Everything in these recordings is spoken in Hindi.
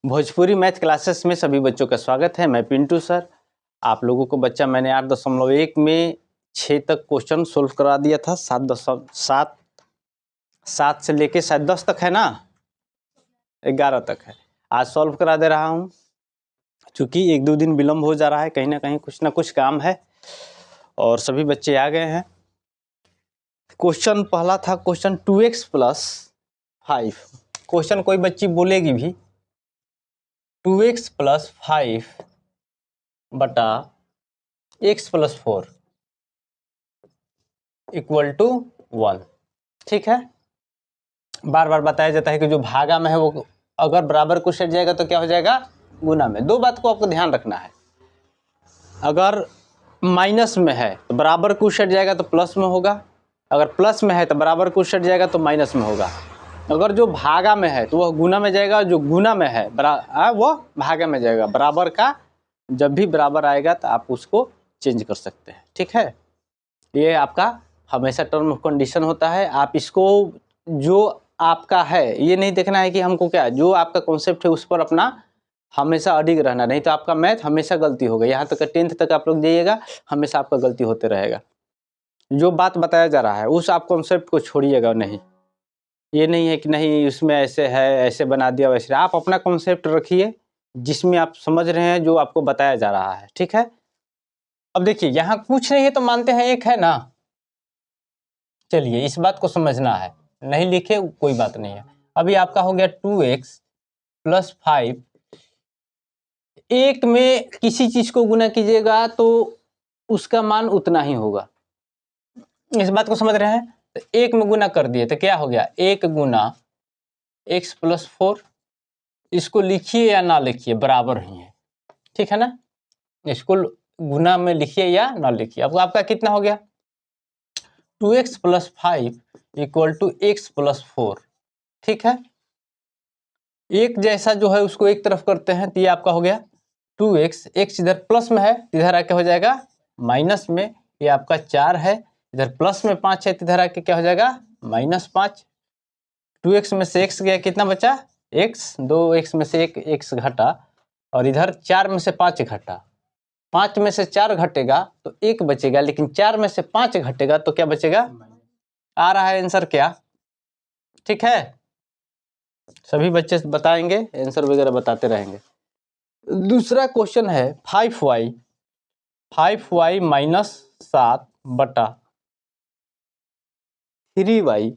भोजपुरी मैथ क्लासेस में सभी बच्चों का स्वागत है। मैं पिंटू सर। आप लोगों को बच्चा मैंने 8.1 में 6 तक क्वेश्चन सोल्व करा दिया था। 7 से लेके शायद 10 तक है ना, 11 तक है। आज सॉल्व करा दे रहा हूँ। चूँकि 1-2 दिन विलम्ब हो जा रहा है, कहीं ना कुछ काम है और सभी बच्चे आ गए हैं। क्वेश्चन पहला था क्वेश्चन 2x + 5। क्वेश्चन कोई बच्ची बोलेगी भी 2x + 5 बटा x + 4 = 1। ठीक है। बार बार बताया जाता है कि जो भागा में है वो अगर बराबर को सेट जाएगा तो क्या हो जाएगा, गुना में। दो बात को आपको ध्यान रखना है। अगर माइनस में है तो बराबर को सेट जाएगा तो प्लस में होगा, अगर प्लस में है तो बराबर को सेट जाएगा तो माइनस में होगा। अगर जो भागा में है तो वह गुना में जाएगा, जो गुना में है वो भागा में जाएगा। बराबर का जब भी बराबर आएगा तो आप उसको चेंज कर सकते हैं। ठीक है, ये आपका हमेशा टर्म ऑफ कंडीशन होता है। आप इसको जो आपका है ये नहीं देखना है कि हमको क्या, जो आपका कॉन्सेप्ट है उस पर अपना हमेशा अडिग रहना, नहीं तो आपका मैथ हमेशा गलती होगा। यहाँ तक 10th तक आप लोग जाइएगा, हमेशा आपका गलती होते रहेगा। जो बात बताया जा रहा है उस आप कॉन्सेप्ट को छोड़िएगा नहीं। ये नहीं है कि नहीं उसमें ऐसे है, ऐसे बना दिया वैसे। आप अपना कॉन्सेप्ट रखिए जिसमें आप समझ रहे हैं जो आपको बताया जा रहा है। ठीक है। अब देखिए यहाँ कुछ नहीं है तो मानते हैं एक है ना। चलिए इस बात को समझना है, नहीं लिखे कोई बात नहीं है। अभी आपका हो गया 2x + 5। एक में किसी चीज को गुना कीजिएगा तो उसका मान उतना ही होगा। इस बात को समझ रहे हैं। तो एक में गुना कर दिए तो क्या हो गया, 1 × x + 4। इसको लिखिए या ना लिखिए बराबर ही है। ठीक है ना, इसको गुना में लिखिए या ना लिखिए। अब आपका कितना हो गया, 2x + 5 = x + 4। ठीक है, एक जैसा जो है उसको एक तरफ करते हैं तो ये आपका हो गया 2x। x इधर प्लस में है, इधर आके हो जाएगा माइनस में। ये आपका 4 है, इधर प्लस में 5 है, इधर आके क्या हो जाएगा -5। 2x में से x गया, कितना बचा x। 2x में से 1 x घटा और इधर 4 में से 5 घटा। 5 में से 4 घटेगा तो 1 बचेगा, लेकिन 4 में से 5 घटेगा तो क्या बचेगा, आ रहा है आंसर क्या। ठीक है, सभी बच्चे बताएंगे, आंसर वगैरह बताते रहेंगे। दूसरा क्वेश्चन है 5y - 7 बटा 3y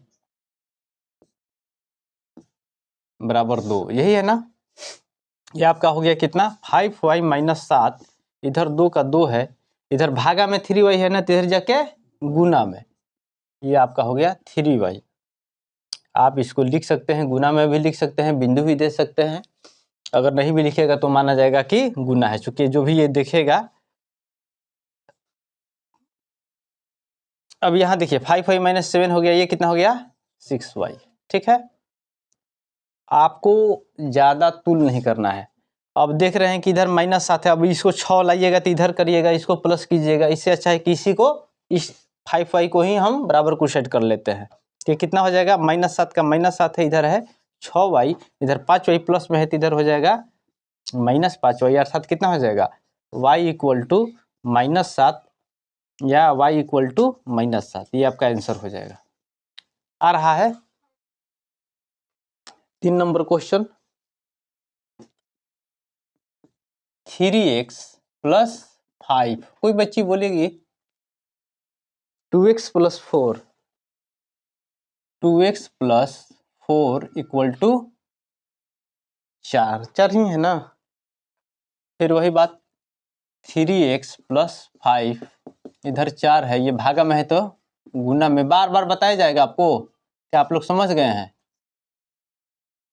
= 2। यही है ना। ये आपका हो गया कितना, 5y - 7। इधर 2 का 2 है, इधर भागा में 3y है ना, तो इधर जाके गुना में। ये आपका हो गया 3y। आप इसको लिख सकते हैं, गुना में भी लिख सकते हैं, बिंदु भी दे सकते हैं। अगर नहीं भी लिखेगा तो माना जाएगा कि गुना है, चूंकि जो भी ये देखेगा। अब यहाँ देखिए 5y - 7 हो गया, ये कितना हो गया 6y। ठीक है, आपको ज्यादा तुल नहीं करना है। अब देख रहे हैं कि इधर -7 है, अब इसको 6 लाइएगा तो इधर करिएगा, इसको प्लस कीजिएगा। इससे अच्छा है कि इसी को, इस 5y को ही हम बराबर को सेट कर लेते हैं। तो कितना हो जाएगा, -7 का -7 है, इधर है 6y, इधर 5y प्लस में है तो इधर हो जाएगा -5y। अर्थात कितना हो जाएगा, y = -7 या y = -7। ये आपका आंसर हो जाएगा। आ रहा है 3 नंबर क्वेश्चन, 3x + 5। कोई बच्ची बोलेगी 2x + 4 = 4। 4 ही है ना। फिर वही बात, 3x + 5 इधर 4 है, ये भागा में है तो गुना में। बार बार बताया जाएगा आपको, क्या आप लोग समझ गए हैं।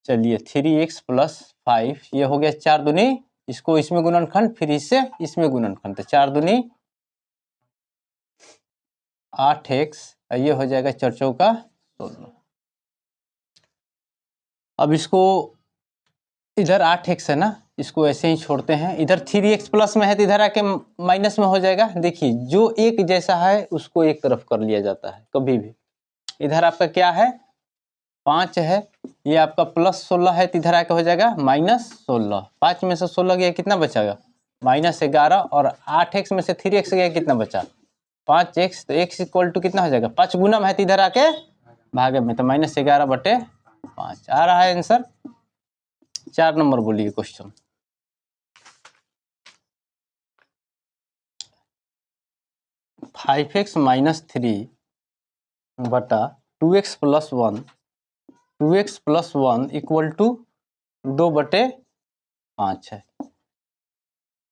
चलिए 3x + 5 ये हो गया 4 दूनी, इसको इसमें गुणनखंड, फिर इससे इसमें गुणनखंड, तो 4 दूनी 8x, ये हो जाएगा 4 चौका 16। अब इसको इधर 8x है ना, इसको ऐसे ही छोड़ते हैं। इधर 3x प्लस में है तो इधर आके माइनस में हो जाएगा। देखिए जो एक जैसा है उसको एक तरफ कर लिया जाता है कभी भी। इधर आपका क्या है 5 है, ये आपका +16 है तो इधर आके हो जाएगा -16। 5 में से 16 गया कितना बचेगा -11, और 8x में से 3x गया कितना बचा 5x, तो x इक्वल टू कितना हो जाएगा 5 गुना में है तो इधर आके भागे में, तो -11/5 आ रहा है आंसर। 4 नंबर बोलिए क्वेश्चन। -5x - 3 बटा 2x + 1, 2x + 1 इक्वल टू 2/5 है।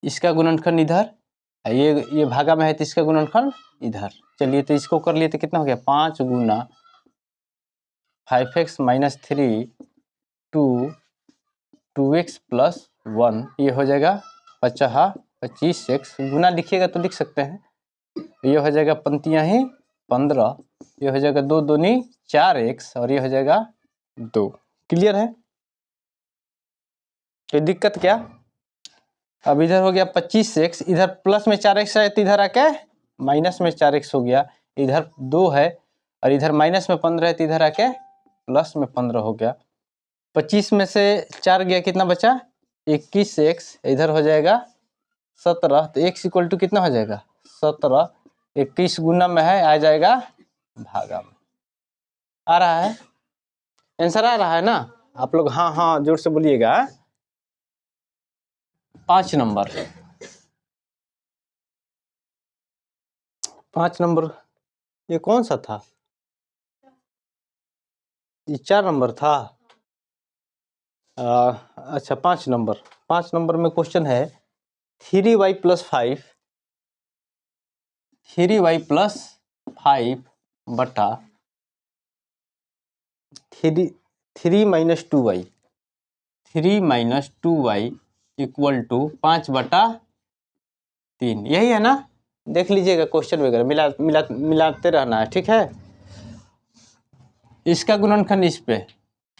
इसका गुणनखंड इधर, ये भागा में है तो इसका गुणनखंड इधर। चलिए तो इसको कर लिए तो कितना हो गया 5 गुना 5x - 3 2x + 1, ये हो जाएगा 25x, गुना लिखिएगा तो लिख सकते हैं, ये हो जाएगा पंक्तियाँ ही 15, ये हो जाएगा 2 दूनी 4x, और ये हो जाएगा 2। क्लियर है? कोई दिक्कत क्या? अब इधर हो गया 25x, इधर प्लस में 4x है तो इधर आके माइनस में 4x हो गया, इधर 2 है और इधर माइनस में 15 है तो इधर आके प्लस में 15 हो गया। 25 में से 4 गया कितना बचा 21x, इधर हो जाएगा 17, तो x इक्वल टू कितना हो जाएगा 17। 21 गुना में है, आ जाएगा भागा में। आ रहा है आंसर? आ रहा है ना? आप लोग हाँ हाँ जोर से बोलिएगा। 5 नंबर, 5 नंबर ये कौन सा था? ये 4 नंबर था। अच्छा 5 नंबर, 5 नंबर में क्वेश्चन है 3y + 5, 3y + 5 बटा 3 - 2y, 3 - 2y इक्वल टू 5/3, यही है ना? देख लीजिएगा क्वेश्चन वगैरह मिलाते रहना है, ठीक है। इसका गुणनखंड इस पे,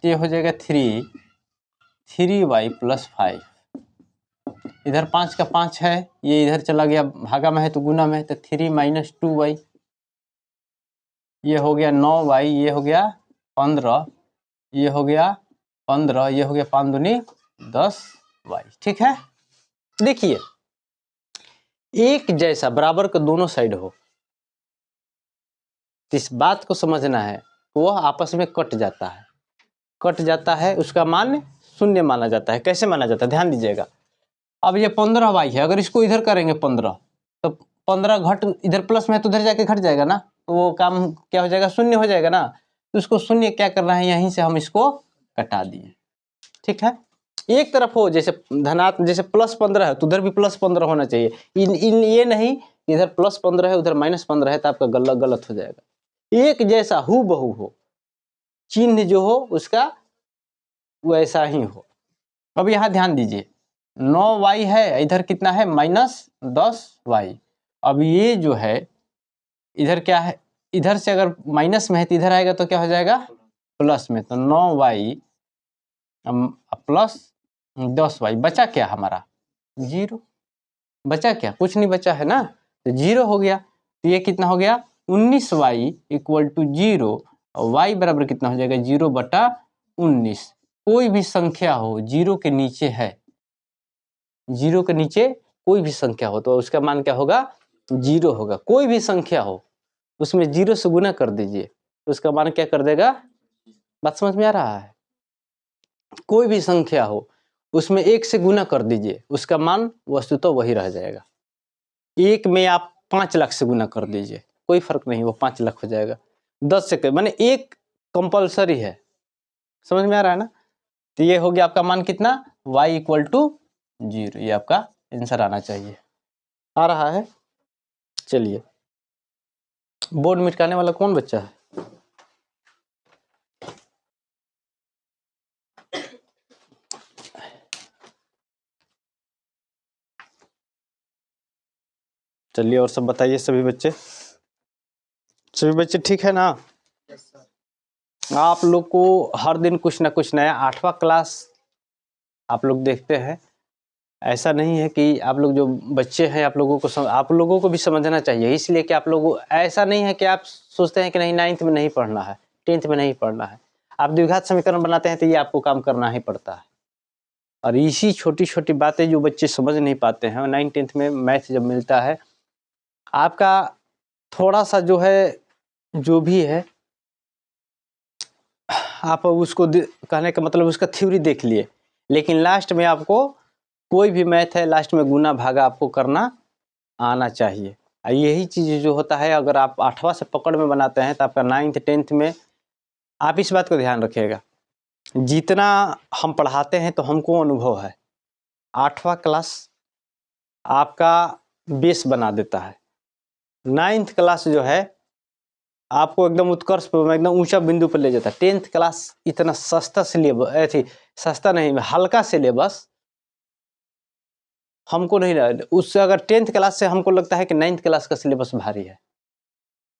ये हो जाएगा 3y + 5, इधर 5 का 5 है, ये इधर चला गया भागा में है तो गुना में, तो 3 - 2y, ये हो गया 9y, ये हो गया 15, ये हो गया 15, ये हो गया 5 दूनी 10y, ठीक है। देखिए एक जैसा बराबर का दोनों साइड हो, इस बात को समझना है, वह आपस में कट जाता है, कट जाता है, उसका मान शून्य माना जाता है। कैसे माना जाता है ध्यान दीजिएगा। अब ये 15y है, अगर इसको इधर करेंगे 15, तो 15 घट इधर प्लस में है तो उधर जाके घट जाएगा ना, तो वो काम क्या हो जाएगा शून्य हो जाएगा ना। तो उसको शून्य क्या करना है, यहीं से हम इसको कटा दिए, ठीक है। एक तरफ हो जैसे धनात्मक, जैसे +15 है तो उधर भी +15 होना चाहिए। ये नहीं इधर +15 है उधर -15 है तो आपका गलत हो जाएगा। एक जैसा हूबहू हो, चिन्ह जो हो उसका वैसा ही हो। अब यहाँ ध्यान दीजिए 9y है, इधर कितना है -10y। अब ये जो है इधर क्या है, इधर से अगर माइनस में है तो इधर आएगा तो क्या हो जाएगा प्लस में, तो 9y + 10y, बचा क्या हमारा 0, बचा क्या कुछ नहीं बचा है ना, तो 0 हो गया। तो ये कितना हो गया 19y इक्वल टू 0, और y बराबर कितना हो जाएगा 0/19। कोई भी संख्या हो 0 के नीचे है, 0 के नीचे कोई भी संख्या हो तो उसका मान क्या होगा 0 होगा। कोई भी संख्या हो उसमें 0 से गुना कर दीजिए तो उसका मान क्या कर देगा। बात समझ में आ रहा है? कोई भी संख्या हो उसमें 1 से गुना कर दीजिए, उसका मान वस्तुतः वही रह जाएगा। 1 में आप 5 लाख से गुना कर दीजिए, कोई फर्क नहीं, वो 5 लाख हो जाएगा। 10 से माने 1 कंपलसरी है, समझ में आ रहा है ना। तो ये हो गया आपका मान कितना y इक्वल टू 0, ये आपका आंसर आना चाहिए। आ रहा है? चलिए बोर्ड मिटकाने वाला कौन बच्चा है? चलिए और सब बताइए, सभी बच्चे ठीक है ना? आप लोग को हर दिन कुछ ना कुछ नया, 8वां क्लास आप लोग देखते हैं। ऐसा नहीं है कि आप लोग जो बच्चे हैं आप लोगों को भी समझना चाहिए, इसलिए कि आप लोगों, ऐसा नहीं है कि आप सोचते हैं कि नहीं 9th में नहीं पढ़ना है, 10th में नहीं पढ़ना है। आप द्विघात समीकरण बनाते हैं तो ये आपको काम करना ही पड़ता है। और इसी छोटी छोटी बातें जो बच्चे समझ नहीं पाते हैं, 9th-10th में मैथ जब मिलता है आपका थोड़ा सा जो है, जो भी है आप उसको कहने का मतलब उसका थ्योरी देख लिए, लेकिन लास्ट में आपको कोई भी मैथ है लास्ट में गुना भागा आपको करना आना चाहिए। यही चीज़ जो होता है, अगर आप 8वां से पकड़ में बनाते हैं तो आपका 9th-10th में आप इस बात को ध्यान रखिएगा, जितना हम पढ़ाते हैं तो हमको अनुभव है, 8वां क्लास आपका बेस बना देता है, 9th क्लास जो है आपको एकदम उत्कर्ष पर, एकदम ऊंचा बिंदु पर ले जाता है। 10th क्लास इतना सस्ता सिलेबस, सस्ता नहीं, हल्का सिलेबस हमको नहीं लगा। उससे अगर 10th क्लास से हमको लगता है कि 9th क्लास का सिलेबस भारी है,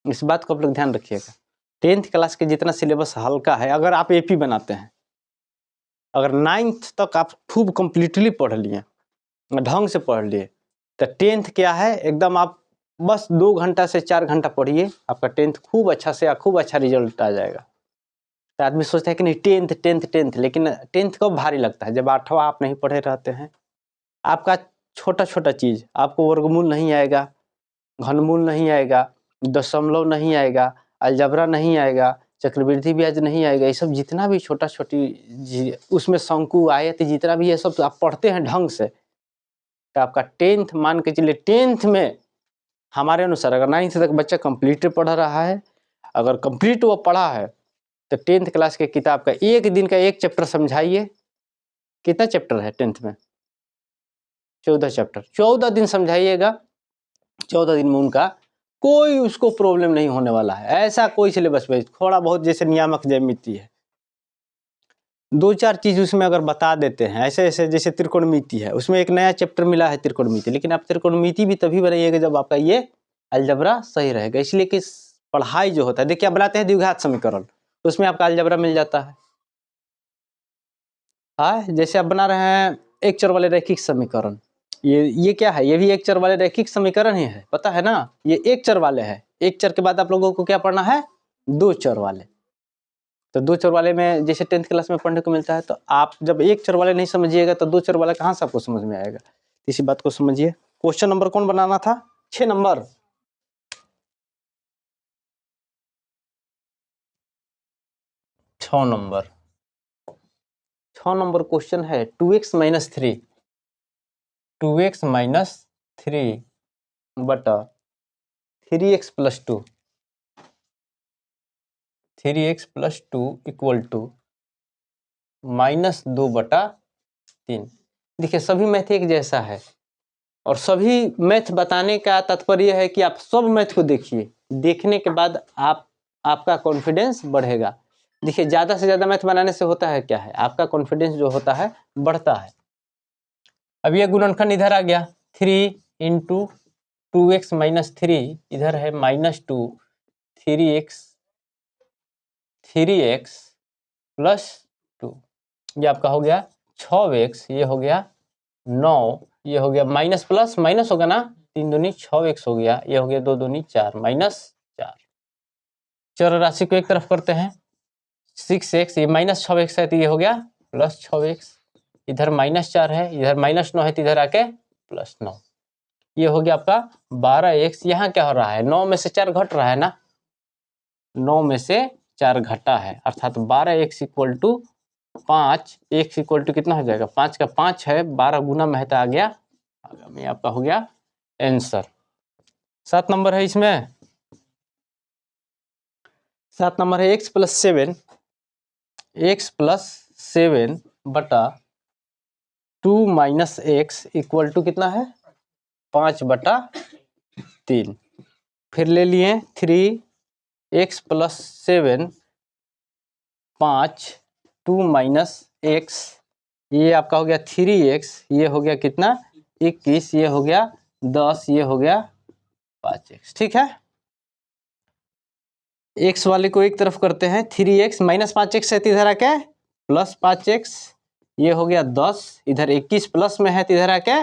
इस बात को आप लोग ध्यान रखिएगा। 10th क्लास के जितना सिलेबस हल्का है, अगर आप एपी बनाते हैं, अगर 9th तक आप खूब कंप्लीटली पढ़ लिए, ढंग से पढ़ लिए, तो 10th क्या है, एकदम आप बस 2 घंटा से 4 घंटा पढ़िए, आपका 10th खूब अच्छा से खूब अच्छा रिजल्ट आ जाएगा। तो आदमी सोचता है कि नहीं 10th, लेकिन 10th कब भारी लगता है, जब 8वां आप नहीं पढ़े रहते हैं। आपका छोटा छोटा चीज़, आपको वर्गमूल नहीं आएगा, घनमूल नहीं आएगा, दशमलव नहीं आएगा, अलजबरा नहीं आएगा, चक्रवृद्धि ब्याज नहीं आएगा, ये सब जितना भी छोटा छोटी उसमें शंकु आयत जितना भी ये सब आप पढ़ते हैं ढंग से, तो आपका 10th मान के चलिए 10th में हमारे अनुसार अगर 9th तक बच्चा कंप्लीट पढ़ रहा है, अगर कंप्लीट वो पढ़ा है, तो 10th क्लास के किताब का एक दिन का एक चैप्टर समझाइए। कितना चैप्टर है 10th में? 14 चैप्टर, 14 दिन समझाइएगा, 14 दिन में उनका कोई उसको प्रॉब्लम नहीं होने वाला है। ऐसा कोई सिलेबस में थोड़ा बहुत जैसे नियामक ज्यामिति है, 2-4 चीज उसमें अगर बता देते हैं, ऐसे ऐसे जैसे त्रिकोणमिति है, उसमें एक नया चैप्टर मिला है त्रिकोणमिति, लेकिन आप त्रिकोणमिति भी तभी बनाइएगा जब आपका ये अलजबरा सही रहेगा। इसलिए कि पढ़ाई जो होता है, देखिए आप बनाते हैं द्विघात समीकरण, उसमें आपका अलजबरा मिल जाता है। हाँ, जैसे आप बना रहे हैं एक चर वाले रैखिक समीकरण, ये क्या है, ये भी एक चर वाले रैखिक समीकरण ही है, पता है ना, ये एक चर वाले है। एक चर के बाद आप लोगों को क्या पढ़ना है, 2 चर वाले। तो 2 चर वाले में जैसे 10th क्लास में पढ़ने को मिलता है, तो आप जब एक चर वाले नहीं समझिएगा तो 2 चर वाला कहाँ से आपको समझ में आएगा। इसी बात को समझिए। क्वेश्चन नंबर कौन बनाना था, 6 नंबर। छह नंबर क्वेश्चन है 2x - 3, 2x - 3 बटा 3x + 2, 3x + 2 इक्वल टू -2/3। देखिए सभी मैथ एक जैसा है, और सभी मैथ बताने का तात्पर्य है कि आप सब मैथ को देखिए, देखने के बाद आपका कॉन्फिडेंस बढ़ेगा। देखिए ज़्यादा से ज़्यादा मैथ बनाने से होता है क्या है, आपका कॉन्फिडेंस जो होता है बढ़ता है। अब ये गुणनखंड इधर आ गया, 3 × 2x - 3, इधर है -2, 3x + 2, ये आपका हो गया 6x, ये हो गया 9, ये हो गया माइनस प्लस माइनस होगा ना, 3 दूनी 6x हो गया, ये हो गया 2 दूनी 4 -4। चर राशि को एक तरफ करते हैं, 6x, ये -6x है तो ये हो गया +6x, इधर -4 है, इधर -9 है तो इधर आके +9, ये हो गया आपका 12x। यहाँ क्या हो रहा है, 9 में से 4 घट रहा है ना, 9 में से 4 घटा है, अर्थात 12x = 5, x = कितना हो जाएगा, 5 का 5 है, 12 गुना में है तो आ गया, में आपका हो गया आंसर। 7 नंबर है, इसमें 7 नंबर है x + 7 बटा 2 - x = कितना है, 5/3। फिर ले लिए 3x + 7 5, 2 - x, ये आपका हो गया 3x, ये हो गया कितना 21, ये हो गया 10, ये हो गया 5x। ठीक है, x वाले को एक तरफ करते हैं, 3x -5x है तो इधर आके +5x, ये हो गया 10, इधर 21 प्लस में है तो इधर आके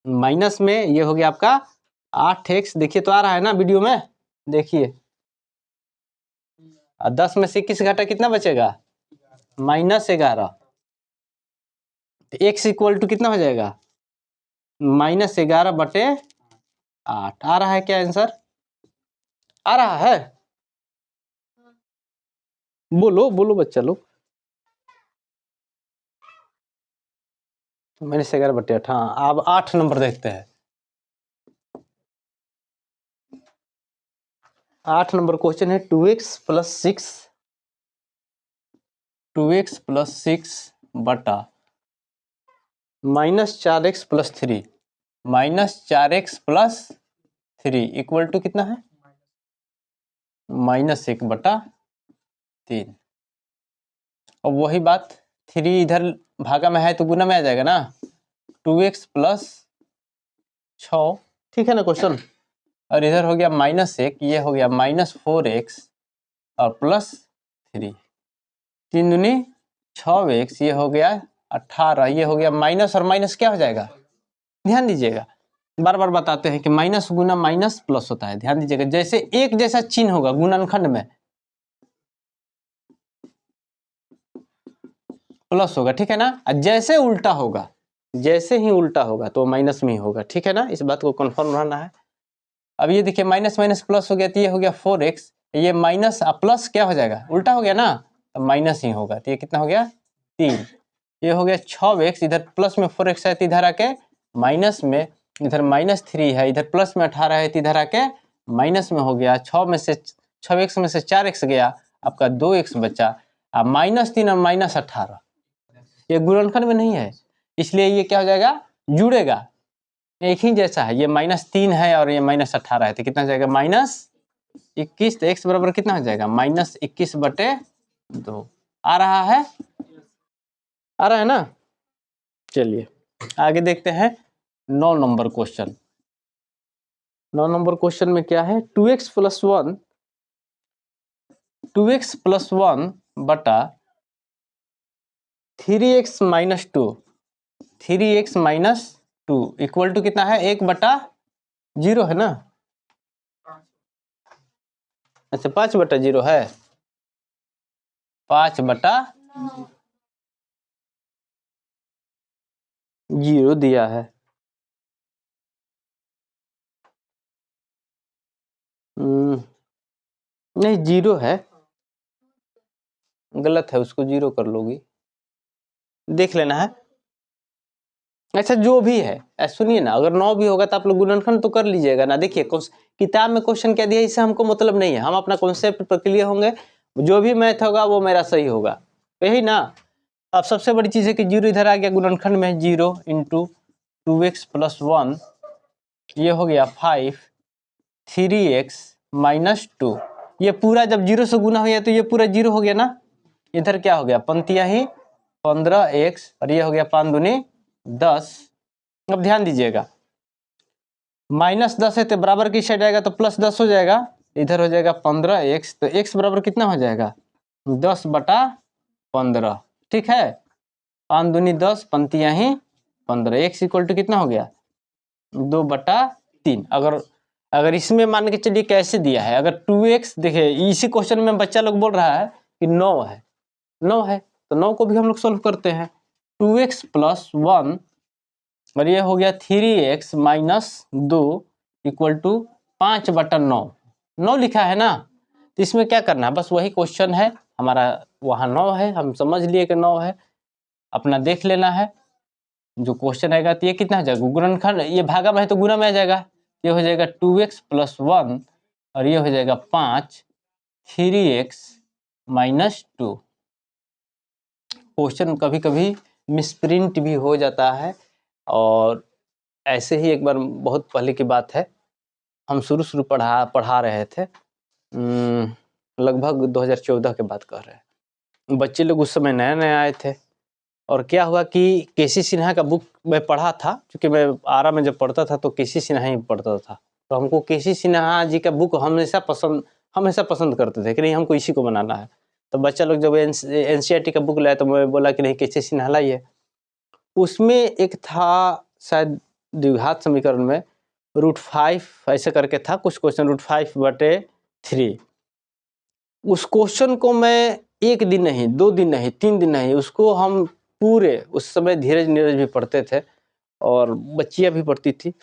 माइनस में, ये हो गया आपका 8x। देखिए तो आ रहा है ना वीडियो में, देखिए 10 में से 21 घटा कितना बचेगा, -11, तो x इक्वल टू कितना हो जाएगा? -11/8। आ रहा है क्या आंसर? आ रहा है? बोलो बोलो बच्चा लोग। -11/8। हाँ, अब 8 नंबर देखते हैं। 8 नंबर क्वेश्चन है 2x + 6 बटा -4x + 3 इक्वल टू कितना है? -1/3। अब वही बात, 3 इधर भागा में है तो गुना में आ जाएगा ना। 2x + 6, ठीक है ना क्वेश्चन। और इधर हो गया -1, ये हो गया -4x और +3, 3 दूनी 6x, ये हो गया 18, ये हो गया माइनस और माइनस क्या हो जाएगा? ध्यान दीजिएगा, बार बार बताते हैं कि माइनस गुना माइनस प्लस होता है। ध्यान दीजिएगा, जैसे एक जैसा चिन्ह होगा गुणनखंड में प्लस होगा, ठीक है ना। जैसे उल्टा होगा, जैसे ही उल्टा होगा तो माइनस में ही होगा, ठीक है ना। इस बात को कंफर्म रहना है। अब ये देखिए माइनस माइनस प्लस हो गया, तो ये हो गया 4x, ये माइनस प्लस क्या हो जाएगा? उल्टा हो गया ना, तो माइनस ही होगा। तो ये कितना हो गया? 3। ये हो गया 6x, इधर प्लस में 4x है तो इधर आके माइनस में, इधर -3 है, इधर प्लस में 18 है तो इधर आके माइनस में हो गया। 6x में से 4x गया, आपका 2x बचा। अब -3 और -18 ये गुणनखंड में नहीं है, इसलिए ये क्या हो जाएगा? जुड़ेगा, एक ही जैसा है। ये -3 है और ये -18 है, तो कितना हो जाएगा? -21। तो x बराबर कितना हो जाएगा? -21/2। आ रहा है? आ रहा है ना। चलिए आगे देखते हैं 9 नंबर क्वेश्चन। 9 नंबर क्वेश्चन में क्या है? 2x + 1 बटा 3x - 2 इक्वल टू कितना है? 1/0 है ना। अच्छा 5/0 है, 5/0 दिया है। नहीं 0 है, गलत है, उसको 0 कर लोगी, देख लेना है। अच्छा जो भी है, सुनिए ना, अगर 9 भी होगा तो आप लोग गुणनखंड तो कर लीजिएगा ना। देखिए किताब में क्वेश्चन क्या दिया, इससे हमको मतलब नहीं है, हम अपना कॉन्सेप्ट पर क्लियर होंगे। जो भी मैथ होगा वो मेरा सही होगा, यही ना। अब सबसे बड़ी चीज है कि 0 इधर आ गया गुणनखंड में, 0 × 2x + 1, ये हो गया 5, 3x - 2। ये पूरा जब 0 से गुना हो गया तो ये पूरा 0 हो गया ना। इधर क्या हो गया? पंक्तियां ही 15x और ये हो गया 5 दूनी 10। अब ध्यान दीजिएगा, -10 है तो बराबर की साइड आएगा तो +10 हो जाएगा, इधर हो जाएगा 15x, तो x बराबर कितना हो जाएगा? 10/15, ठीक है। 5 दूनी 10, पंक्तियां ही 15, x इक्वल टू कितना हो गया? 2/3। अगर इसमें मान के चलिए कैसे दिया है, अगर 2x, देखिए इसी क्वेश्चन में बच्चा लोग बोल रहा है कि 9 है, 9 है, तो 9 को भी हम लोग सोल्व करते हैं। 2x + 1 और ये हो गया 3x - 2 इक्वल टू 5/9। 9 लिखा है ना, तो इसमें क्या करना है? बस वही क्वेश्चन है हमारा, वहाँ 9 है, हम समझ लिए कि 9 है, अपना देख लेना है। जो क्वेश्चन आएगा तो ये कितना हो जाएगा? गुणनखंड, ये भागा में है तो गुना में आ जाएगा, ये हो जाएगा 2x + 1 और ये हो जाएगा 5, 3x - 2। क्वेश्चन कभी कभी मिसप्रिंट भी हो जाता है, और ऐसे ही एक बार बहुत पहले की बात है, हम शुरू पढ़ा रहे थे, लगभग 2014 के बात कर रहे हैं। बच्चे लोग उस समय नए नए आए थे, और क्या हुआ कि केसी सिन्हा का बुक मैं पढ़ा था, क्योंकि मैं आरा में जब पढ़ता था तो केसी सिन्हा ही पढ़ता था, तो हमको केसी सिन्हा जी का बुक हमेशा पसंद करते थे कि नहीं हमको इसी को बनाना है। तो बच्चा लोग जब NCERT का बुक लाया तो मैं बोला कि नहीं केसी सिन्हा लाइए। उसमें एक था शायद द्विघात समीकरण में √5 ऐसे करके था कुछ क्वेश्चन, √5/3। उस क्वेश्चन को मैं 1 दिन नहीं, 2 दिन नहीं, 3 दिन नहीं, उसको हम पूरे उस समय धीरज नीरज भी पढ़ते थे और बच्चियाँ भी पढ़ती थी।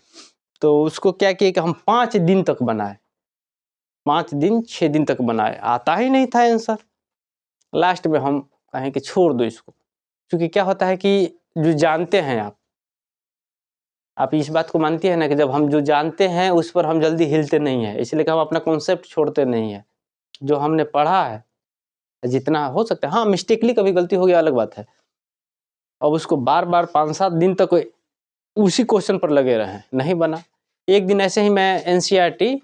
तो उसको क्या किए कि हम 5 दिन तक बनाए, 5 दिन 6 दिन तक बनाए, आता ही नहीं था आंसर। लास्ट में हम कहें कि छोड़ दो इसको, क्योंकि क्या होता है कि जो जानते हैं आप इस बात को मानती हैं ना कि जब हम जो जानते हैं उस पर हम जल्दी हिलते नहीं हैं, इसलिए कि हम अपना कॉन्सेप्ट छोड़ते नहीं हैं। जो हमने पढ़ा है, जितना हो सकता है, हाँ मिस्टेकली कभी गलती हो गया अलग बात है। अब उसको बार-बार 5-7 दिन तक उसी क्वेश्चन पर लगे रहें, नहीं बना। एक दिन ऐसे ही मैं एनसीईआरटी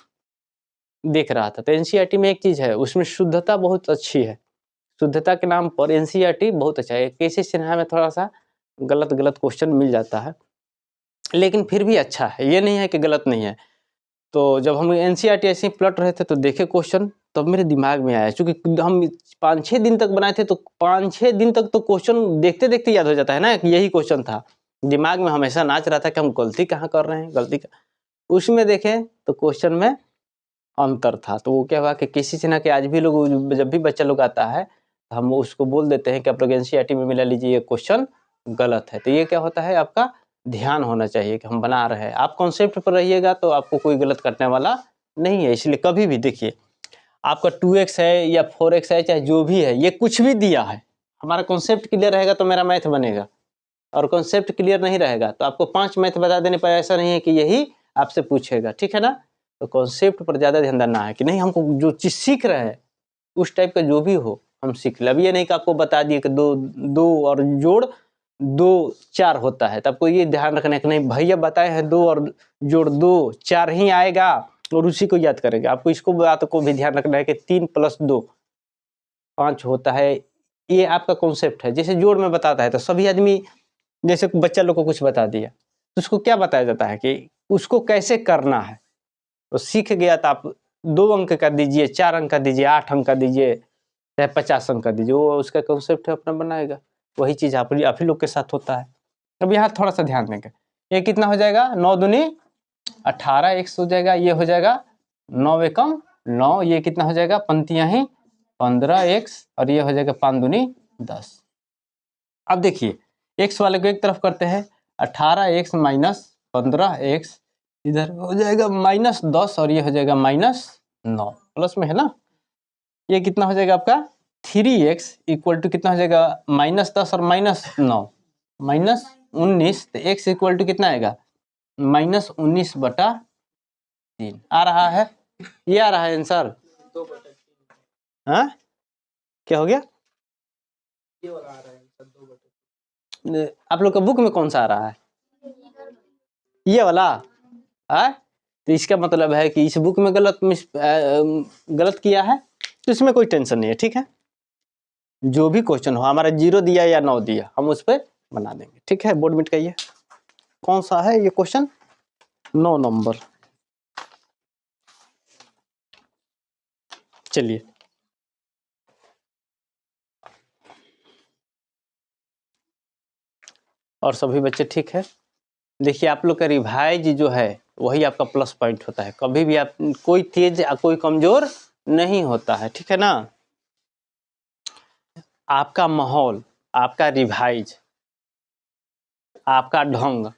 देख रहा था, तो एनसीईआरटी में एक चीज़ है, उसमें शुद्धता बहुत अच्छी है। शुद्धता के नाम पर एनसीईआरटी बहुत अच्छा है। केसी सिन्हा में थोड़ा-सा गलत-गलत क्वेश्चन मिल जाता है, लेकिन फिर भी अच्छा है, ये नहीं है कि गलत नहीं है। तो जब हम एनसीईआरटी ऐसे ही पलट रहे थे तो देखे क्वेश्चन, तब मेरे दिमाग में आया, चूँकि हम 5-6 दिन तक बनाए थे, तो 5-6 दिन तक तो क्वेश्चन देखते-देखते याद हो जाता है ना कि यही क्वेश्चन था। दिमाग में हमेशा नाच रहा था कि हम गलती कहाँ कर रहे हैं, गलती क उसमें देखें तो क्वेश्चन में अंतर था। तो वो क्या हुआ कि किसी से ना कि आज भी लोग, जब भी बच्चा लोग आता है, हम उसको बोल देते हैं कि आप लोग एनसीईआरटी में मिला लीजिए, ये क्वेश्चन गलत है। तो ये क्या होता है, आपका ध्यान होना चाहिए कि हम बना रहे हैं। आप कॉन्सेप्ट पर रहिएगा तो आपको कोई गलत करने वाला नहीं है। इसलिए कभी भी देखिए, आपका 2x है या 4x है, चाहे जो भी है, ये कुछ भी दिया है, हमारा कॉन्सेप्ट क्लियर रहेगा तो मेरा मैथ बनेगा, और कॉन्सेप्ट क्लियर नहीं रहेगा तो आपको 5 मैथ बता देने पर ऐसा नहीं है कि यही आपसे पूछेगा, ठीक है ना? तो कॉन्सेप्ट पर ज़्यादा ध्यान देना है कि नहीं, हमको जो चीज़ सीख रहे हैं उस टाइप का जो भी हो हम सीख लें। अब ये नहीं कि आपको बता दिए कि 2 और जोड़ 2 4 होता है, तो आपको ये ध्यान रखना है कि नहीं भैया बताए हैं 2 और जोड़ 2 4 ही आएगा और उसी को याद करेंगे। आपको इसको बात को भी ध्यान रखना है कि 3 + 2 5 होता है, ये आपका कॉन्सेप्ट है। जैसे जोड़ में बताता है तो सभी आदमी, जैसे बच्चा लोग को कुछ बता दिया, तो उसको क्या बताया जाता है कि उसको कैसे करना है। तो सीख गया तो आप 2 अंक का दीजिए, 4 अंक का दीजिए, 8 अंक का दीजिए, चाहे 50 अंक का दीजिए, वो उसका कॉन्सेप्ट है, अपना बनाएगा। वही चीज़ आप ही लोग के साथ होता है। अब यहाँ थोड़ा-सा ध्यान देंगे। ये कितना हो जाएगा, 9 दूनी 18 एक्स हो जाएगा, ये हो जाएगा 9 एकम 9, ये कितना हो जाएगा, पंक्तियाँ ही 15 एक्स, और ये हो जाएगा 5 दूनी 10। अब देखिए, एक्स वाले को एक तरफ करते हैं, 18 एक्स माइनस 15 एक्स, इधर हो जाएगा -10, और ये हो जाएगा -9, प्लस में है ना। ये कितना हो जाएगा आपका 3x इक्वल टू कितना हो जाएगा, -10 और -9 -19, तो x इक्वल टू कितना आएगा, -19/3 आ रहा है। ये आ रहा है आंसर। हाँ, क्या हो गया, ये वाला आ रहा है आंसर 2/3। आप लोग का बुक में कौन सा आ रहा है, ये वाला है। तो इसका मतलब है कि इस बुक में गलत किया है, तो इसमें कोई टेंशन नहीं है, ठीक है। जो भी क्वेश्चन हो, हमारा 0 दिया या 9 दिया, हम उस पर बना देंगे, ठीक है। बोर्ड मिटाइए, कौन सा है ये क्वेश्चन, 9 नंबर। चलिए, और सभी बच्चे ठीक है। देखिए, आप लोग का रिवाइज जो है वही आपका प्लस पॉइंट होता है। कभी भी आप, कोई तेज या कोई कमजोर नहीं होता है, ठीक है ना। आपका माहौल, आपका रिवाइज, आपका ढंग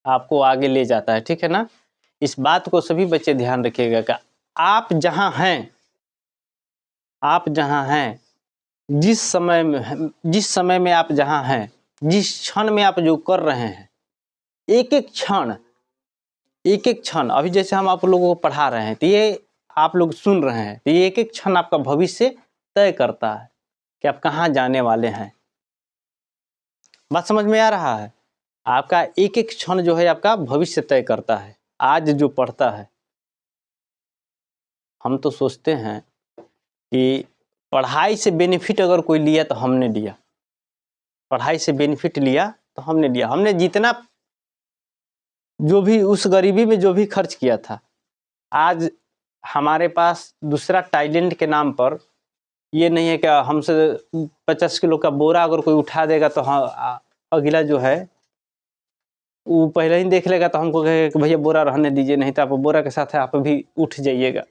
आपको आगे ले जाता है, ठीक है ना। इस बात को सभी बच्चे ध्यान रखिएगा कि आप जहां हैं, जिस समय में आप जहां हैं, जिस क्षण में आप जो कर रहे हैं, एक एक क्षण, अभी जैसे हम आप लोगों को पढ़ा रहे हैं, तो ये आप लोग सुन रहे हैं, तो ये एक एक क्षण आपका भविष्य तय करता है कि आप कहाँ जाने वाले हैं। बात समझ में आ रहा है। आपका एक एक क्षण जो है आपका भविष्य तय करता है। आज जो पढ़ता है, हम तो सोचते हैं कि पढ़ाई से बेनिफिट अगर कोई लिया तो हमने लिया, पढ़ाई से बेनिफिट लिया तो हमने लिया। हमने जितना जो भी उस गरीबी में जो भी खर्च किया था, आज हमारे पास दूसरा टैलेंट के नाम पर ये नहीं है कि हमसे 50 किलो का बोरा अगर कोई उठा देगा तो हाँ, अगला जो है वो पहले ही देख लेगा, तो हमको कहेगा कि भैया बोरा रहने दीजिए, नहीं तो आप बोरा के साथ आप भी उठ जाइएगा।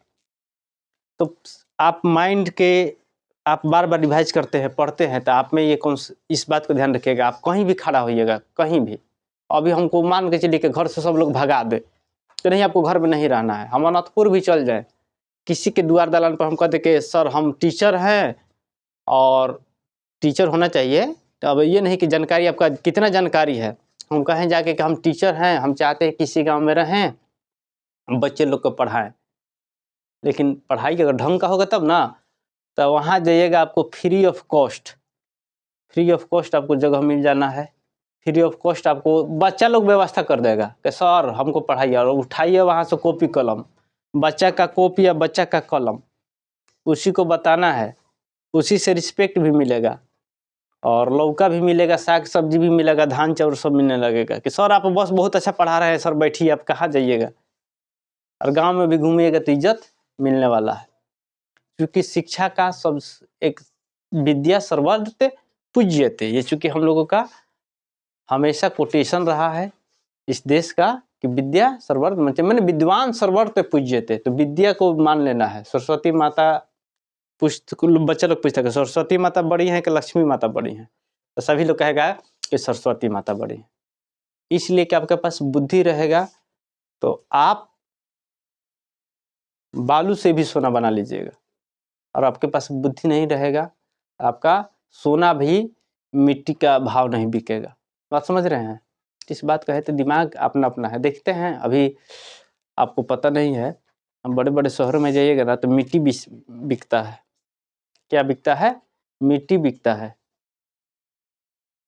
तो आप माइंड के आप बार बार रिवाइज करते हैं, पढ़ते हैं, तो आप में ये इस बात को ध्यान रखिएगा, आप कहीं भी खड़ा होइएगा, कहीं भी, अभी हमको मान के चलिए कि घर से सब लोग भगा दे, तो नहीं, आपको घर में नहीं रहना है। हम अनंतपुर भी चल जाए, किसी के द्वार दलान पर हम कहते कि सर हम टीचर हैं, और टीचर होना चाहिए, तो अब ये नहीं कि जानकारी आपका कितना जानकारी है, हम कहें जाके कि हम टीचर हैं, हम चाहते हैं किसी गांव में रहें, बच्चे लोग को पढ़ाएं, लेकिन पढ़ाई अगर ढंग का होगा तब ना, तो वहाँ जाइएगा, आपको फ्री ऑफ कॉस्ट आपको जगह मिल जाना है, फ्री ऑफ कॉस्ट आपको बच्चा लोग व्यवस्था कर देगा कि सर हमको पढ़ाइए, और उठाइए वहाँ से कॉपी कलम, बच्चा का कॉपी या बच्चा का कलम, उसी को बताना है, उसी से रिस्पेक्ट भी मिलेगा, और लौका भी मिलेगा, साग सब्जी भी मिलेगा, धान चावल सब मिलने लगेगा कि सर आप बस बहुत अच्छा पढ़ा रहे हैं सर, बैठिए, आप कहाँ जाइएगा, और गांव में भी घूमिएगा तो इज्जत मिलने वाला है। क्योंकि शिक्षा का सब एक विद्या सर्वत्र पूज्यते, ये चूंकि हम लोगों का हमेशा कोटेशन रहा है इस देश का कि विद्या सर्वत्र, मैंने विद्वान सर्वत्र पूज्यते, तो विद्या को मान लेना है। सरस्वती माता बच्चा लोग पूछता है सरस्वती माता बड़ी है कि लक्ष्मी माता बड़ी है, तो सभी लोग कहेगा कि सरस्वती माता बड़ी है। इसलिए कि आपके पास बुद्धि रहेगा तो आप बालू से भी सोना बना लीजिएगा, और आपके पास बुद्धि नहीं रहेगा, आपका सोना भी मिट्टी का भाव नहीं बिकेगा। बात समझ रहे हैं? इस बात का है, तो दिमाग अपना अपना है। देखते हैं, अभी आपको पता नहीं है, हम बड़े बड़े शहरों में जाइएगा ना तो मिट्टी बिकता है। क्या बिकता है? मिट्टी बिकता है।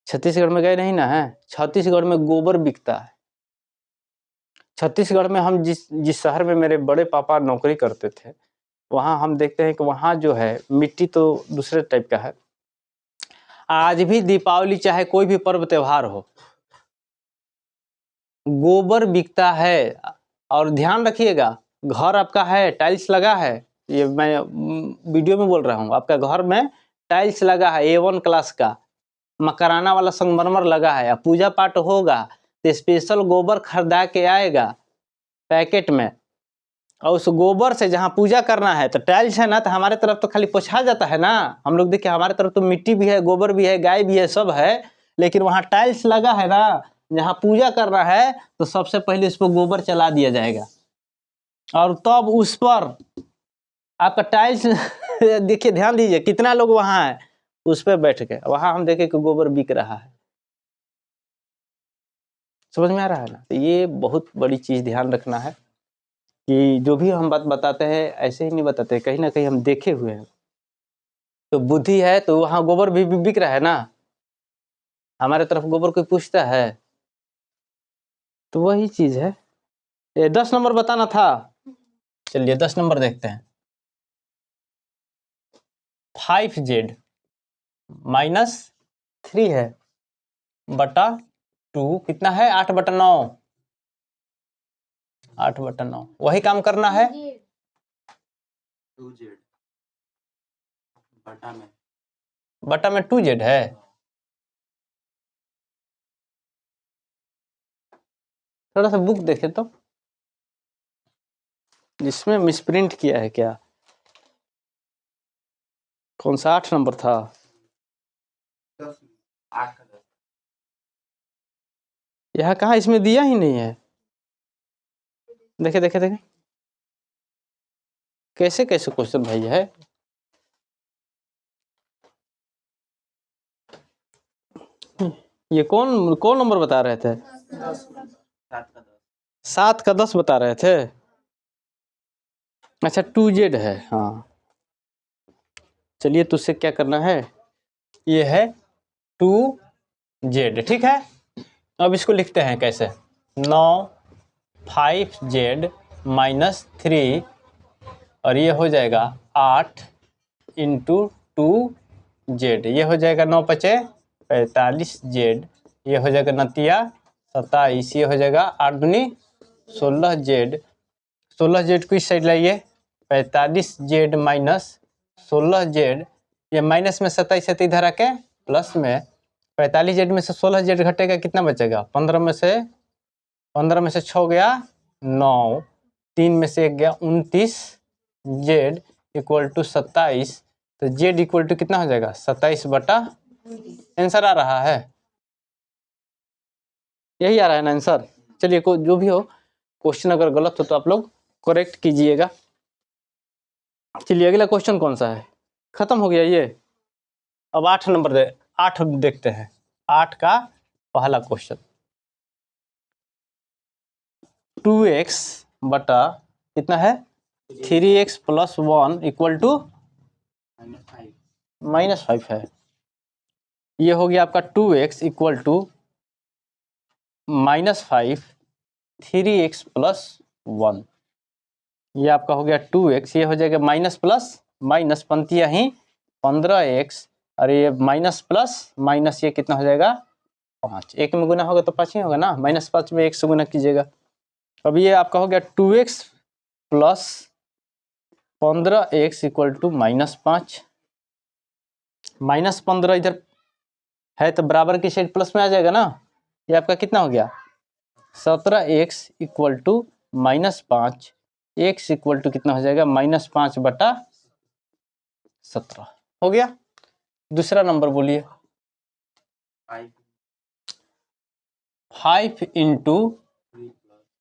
छत्तीसगढ़ में गए नहीं ना है? छत्तीसगढ़ में गोबर बिकता है। छत्तीसगढ़ में हम जिस शहर में मेरे बड़े पापा नौकरी करते थे, वहाँ हम देखते हैं कि वहाँ जो है मिट्टी तो दूसरे टाइप का है। आज भी दीपावली चाहे कोई भी पर्व त्योहार हो, गोबर बिकता है। और ध्यान रखिएगा, घर आपका है, टाइल्स लगा है, ये मैं वीडियो में बोल रहा हूँ, आपका घर में टाइल्स लगा है A1 क्लास का, मकराना वाला संगमरमर लगा है, पूजा पाठ होगा तो स्पेशल गोबर खरीदा के आएगा पैकेट में, और उस गोबर से जहाँ पूजा करना है, तो टाइल्स है ना, तो हमारे तरफ तो खाली पोछा जाता है ना, हम लोग देखिए हमारे तरफ तो मिट्टी भी है, गोबर भी है, गाय भी है, सब है, लेकिन वहाँ टाइल्स लगा है ना, जहाँ पूजा करना है तो सबसे पहले उस पर गोबर चला दिया जाएगा, और तब उस पर आपका टाइल्स देखिए, ध्यान दीजिए कितना लोग वहाँ है, उस पर बैठ के वहाँ हम देखे कि गोबर बिक रहा है। समझ में आ रहा है ना? तो ये बहुत बड़ी चीज ध्यान रखना है कि जो भी हम बात बताते हैं ऐसे ही नहीं बताते, कहीं ना कहीं हम देखे हुए हैं। तो बुद्धि है तो वहाँ गोबर भी बिक रहा है ना, हमारे तरफ गोबर कोई पूछता है? तो वही चीज है। ये 10 नंबर बताना था, चलिए 10 नंबर देखते हैं। 5z -3 है बटा 2 कितना है? 8/9, 8/9, वही काम करना है। 2z बटा में 2z है। थोड़ा सा बुक देखे तो, जिसमें मिसप्रिंट किया है क्या? कौन सा 8 नंबर था? 8 का 10 यहाँ कहाँ, इसमें दिया ही नहीं है। देखे देखे देखे, कैसे कैसे क्वेश्चन भाई है। ये कौन कौन नंबर बता रहे थे? 7 का 10 बता रहे थे। अच्छा 2z है, हाँ चलिए, तो उससे क्या करना है, ये है 2z, ठीक है। अब इसको लिखते हैं कैसे, 9 5z -3, और ये हो जाएगा 8 × 2z, ये हो जाएगा 9 × 5 = 45z, ये हो जाएगा 27, ये हो जाएगा 8 दूनी 16z, 16z को इस साइड लाइए, 45z - 16z, ये माइनस में 27 है तो इधर आके प्लस में, 45z में से 16z घटेगा, कितना बचेगा? 15 में से 6 गया 9, 3 में से 1 गया 29z = 27, तो जेड इक्वल टू कितना हो जाएगा 27/, आंसर आ रहा है, यही आ रहा है ना आंसर। चलिए जो भी हो, क्वेश्चन अगर गलत हो तो आप लोग करेक्ट कीजिएगा। चलिए अगला क्वेश्चन कौन सा है, खत्म हो गया ये। अब 8 नंबर 8 देखते हैं, 8 का पहला क्वेश्चन। 2x बटा कितना है 3x + 1 इक्वल टू -5 है। ये हो गया आपका 2x इक्वल टू -5 3x + 1, ये आपका हो गया 2x, ये हो जाएगा माइनस प्लस माइनस, पंक्तियाँ ही 15x, और ये माइनस प्लस माइनस, ये कितना हो जाएगा 5, एक में गुना होगा तो 5 ही होगा ना, -5 में 1 से गुना कीजिएगा। अब ये आपका हो गया 2x + 15x इक्वल टू -5, -15 इधर है तो बराबर की साइड प्लस में आ जाएगा ना, ये आपका कितना हो गया 17x equal to -5, x equal to कितना हो जाएगा -5/17 हो गया। दूसरा नंबर बोलिए, 5 ×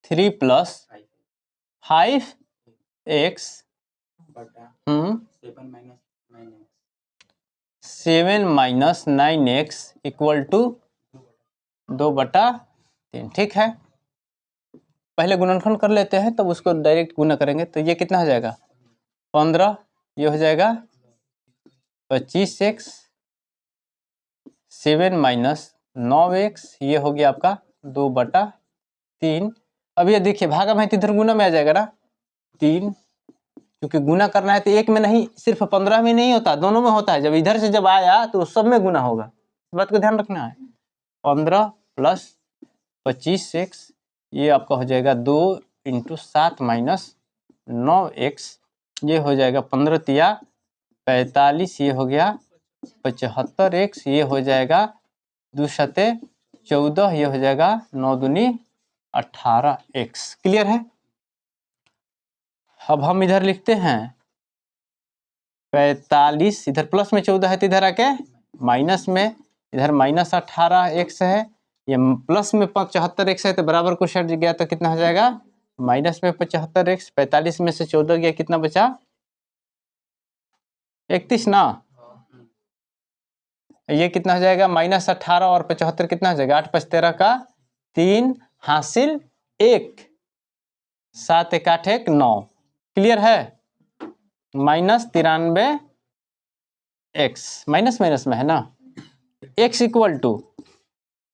3 + 5x 7 - 9x इक्वल टू 2/3, ठीक है। पहले गुणनखंड कर लेते हैं तब उसको डायरेक्ट गुना करेंगे, तो ये कितना हो जाएगा 15, ये हो जाएगा 25x, 7 - 9x, ये हो गया आपका 2/3। अब ये देखिए भागा में इधर गुना में आ जाएगा ना 3, क्योंकि गुना करना है तो एक में नहीं, सिर्फ 15 में नहीं होता, दोनों में होता है। जब इधर से जब आया तो सब में गुना होगा, इस बात को ध्यान रखना है। 15 + 25x, ये आपका हो जाएगा 2 × 7 - 9x, ये हो जाएगा 15 तिया 45, ये हो गया 75x, ये हो जाएगा 2 सते 14, ये हो जाएगा 9 दूनी 18x। क्लियर है। अब हम इधर लिखते हैं 45, इधर प्लस में 14 है तो इधर आके माइनस में, इधर -18x है, ये प्लस में 75x है तो बराबर को हट गया तो कितना हो जाएगा माइनस में 75x, 45 में से 14 गया कितना बचा 31 ना, ये कितना हो जाएगा -18 और 75 कितना हो जाएगा 8 + 5 = 13 का 3 हासिल 1, 7 × 1 = 8 = 9। क्लियर है। -93x, माइनस माइनस में है ना, x इक्वल टू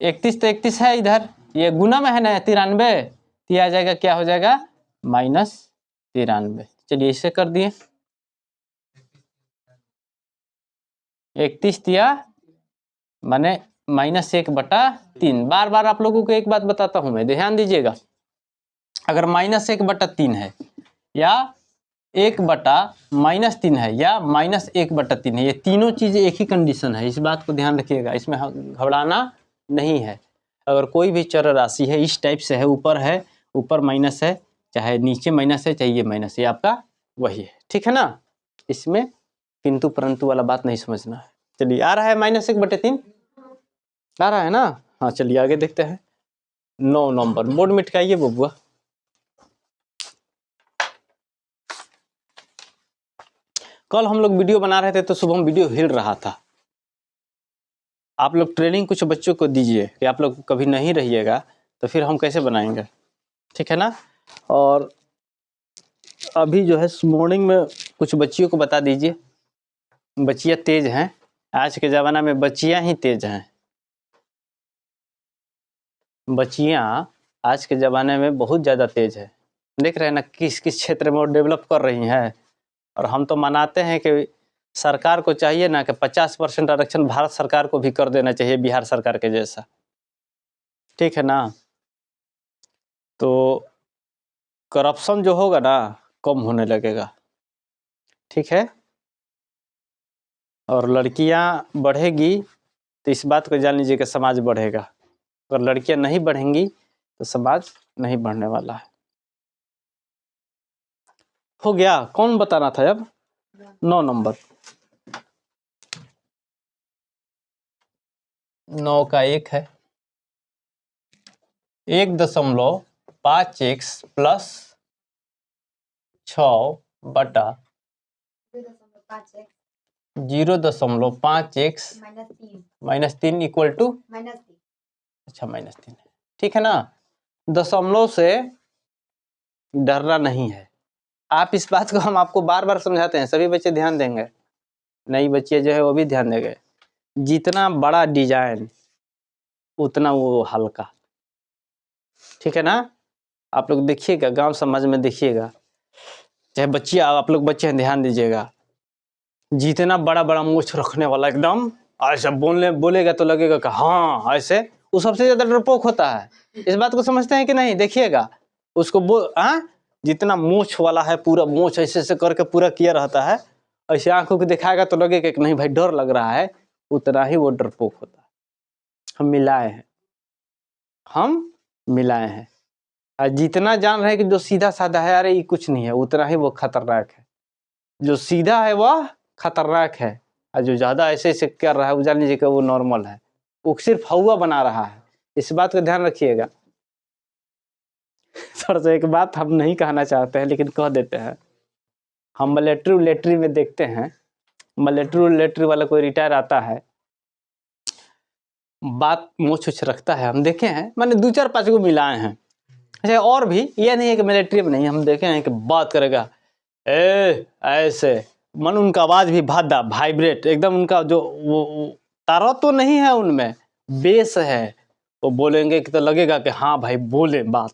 31 तो 31 है इधर, ये गुना में है ना 93, तो ये आ जाएगा क्या हो जाएगा -93। चलिए इसे कर दिए 31 तिया माने -1/3। बार बार आप लोगों को एक बात बताता हूं मैं, ध्यान दीजिएगा, अगर -1/3 है या 1/-3 है या -1/3 है, ये तीनों चीजें एक ही कंडीशन है, इस बात को ध्यान रखिएगा, इसमें घबराना नहीं है। अगर कोई भी चर राशि है इस टाइप से है, ऊपर माइनस है, चाहे नीचे माइनस है, चाहे ये माइनस है, आपका वही है, ठीक है ना। इसमें किंतु परंतु वाला बात नहीं समझना है। चलिए आ रहा है -1/3 आ रहा है ना। हाँ चलिए आगे देखते हैं। 9 नंबर बोर्ड मिटकाइए बबुआ। कल हम लोग वीडियो बना रहे थे तो सुबह वीडियो हिल रहा था। आप लोग ट्रेनिंग कुछ बच्चों को दीजिए कि आप लोग कभी नहीं रहिएगा तो फिर हम कैसे बनाएंगे, ठीक है ना। और अभी जो है मॉर्निंग में कुछ बच्चियों को बता दीजिए, बच्चियाँ तेज हैं, आज के ज़माना में बच्चियाँ ही तेज हैं। बच्चियाँ आज के ज़माने में बहुत ज़्यादा तेज है, देख रहे हैं ना किस किस क्षेत्र में वो डेवलप कर रही हैं। और हम तो मनाते हैं कि सरकार को चाहिए ना कि 50% आरक्षण भारत सरकार को भी कर देना चाहिए, बिहार सरकार के जैसा, ठीक है ना। तो करप्शन जो होगा ना कम होने लगेगा, ठीक है। और लड़कियां बढ़ेगी तो इस बात को जान लीजिए कि समाज बढ़ेगा, अगर लड़कियां नहीं बढ़ेंगी तो समाज नहीं बढ़ने वाला है। हो गया, कौन बताना था अब 9 नंबर। 9 का 1 है, 1.5x प्लस 6 बटा 0.5x -3 इक्वल टू अच्छा -3, ठीक है ना। दशमलव से डरना नहीं है। आप इस बात को हम आपको बार बार समझाते हैं, सभी बच्चे ध्यान देंगे, नई बच्चे जो है वो भी ध्यान देंगे। जितना बड़ा डिजाइन उतना वो हल्का, ठीक है ना। आप लोग देखिएगा, गांव समाज में देखिएगा, चाहे बच्चे आप लोग बच्चे हैं, ध्यान दीजिएगा। जितना बड़ा बड़ा मूछ रखने वाला एकदम ऐसा बोलेगा तो लगेगा कि हाँ ऐसे, वो सबसे ज्यादा डरपोक होता है। इस बात को समझते हैं कि नहीं? देखिएगा उसको जितना मूछ वाला है, पूरा मूछ ऐसे ऐसे करके पूरा किया रहता है, ऐसे आंखों को दिखाएगा तो लगेगा कि नहीं भाई डर लग रहा है, उतना ही वो डरपोक होता है। हम मिलाए हैं और जितना जान रहे हैं कि जो सीधा साधा है, अरे ये कुछ नहीं है, उतना ही वो खतरनाक है। जो सीधा है वह खतरनाक है, और जो ज्यादा ऐसे ऐसे कर रहा है वो जान लीजिए कि वो नॉर्मल है, वो सिर्फ हवा बना रहा है। इस बात का ध्यान रखिएगा। सर से एक बात हम नहीं कहना चाहते हैं लेकिन कह देते हैं। हम मिलिट्री में देखते हैं, मिलिट्री वाला कोई रिटायर आता है, बात मूछ रखता है, हम देखे हैं, मैंने 2-4-5 को मिलाए हैं। अच्छा, और भी ये नहीं है कि मिलिट्री में नहीं, हम देखे हैं कि बात करेगा ऐसे, मन उनका आवाज भी भादा वाइब्रेट एकदम, उनका जो वो तारा तो नहीं है उनमें, बेस है, वो बोलेंगे कि तो लगेगा कि हाँ भाई बोले बात।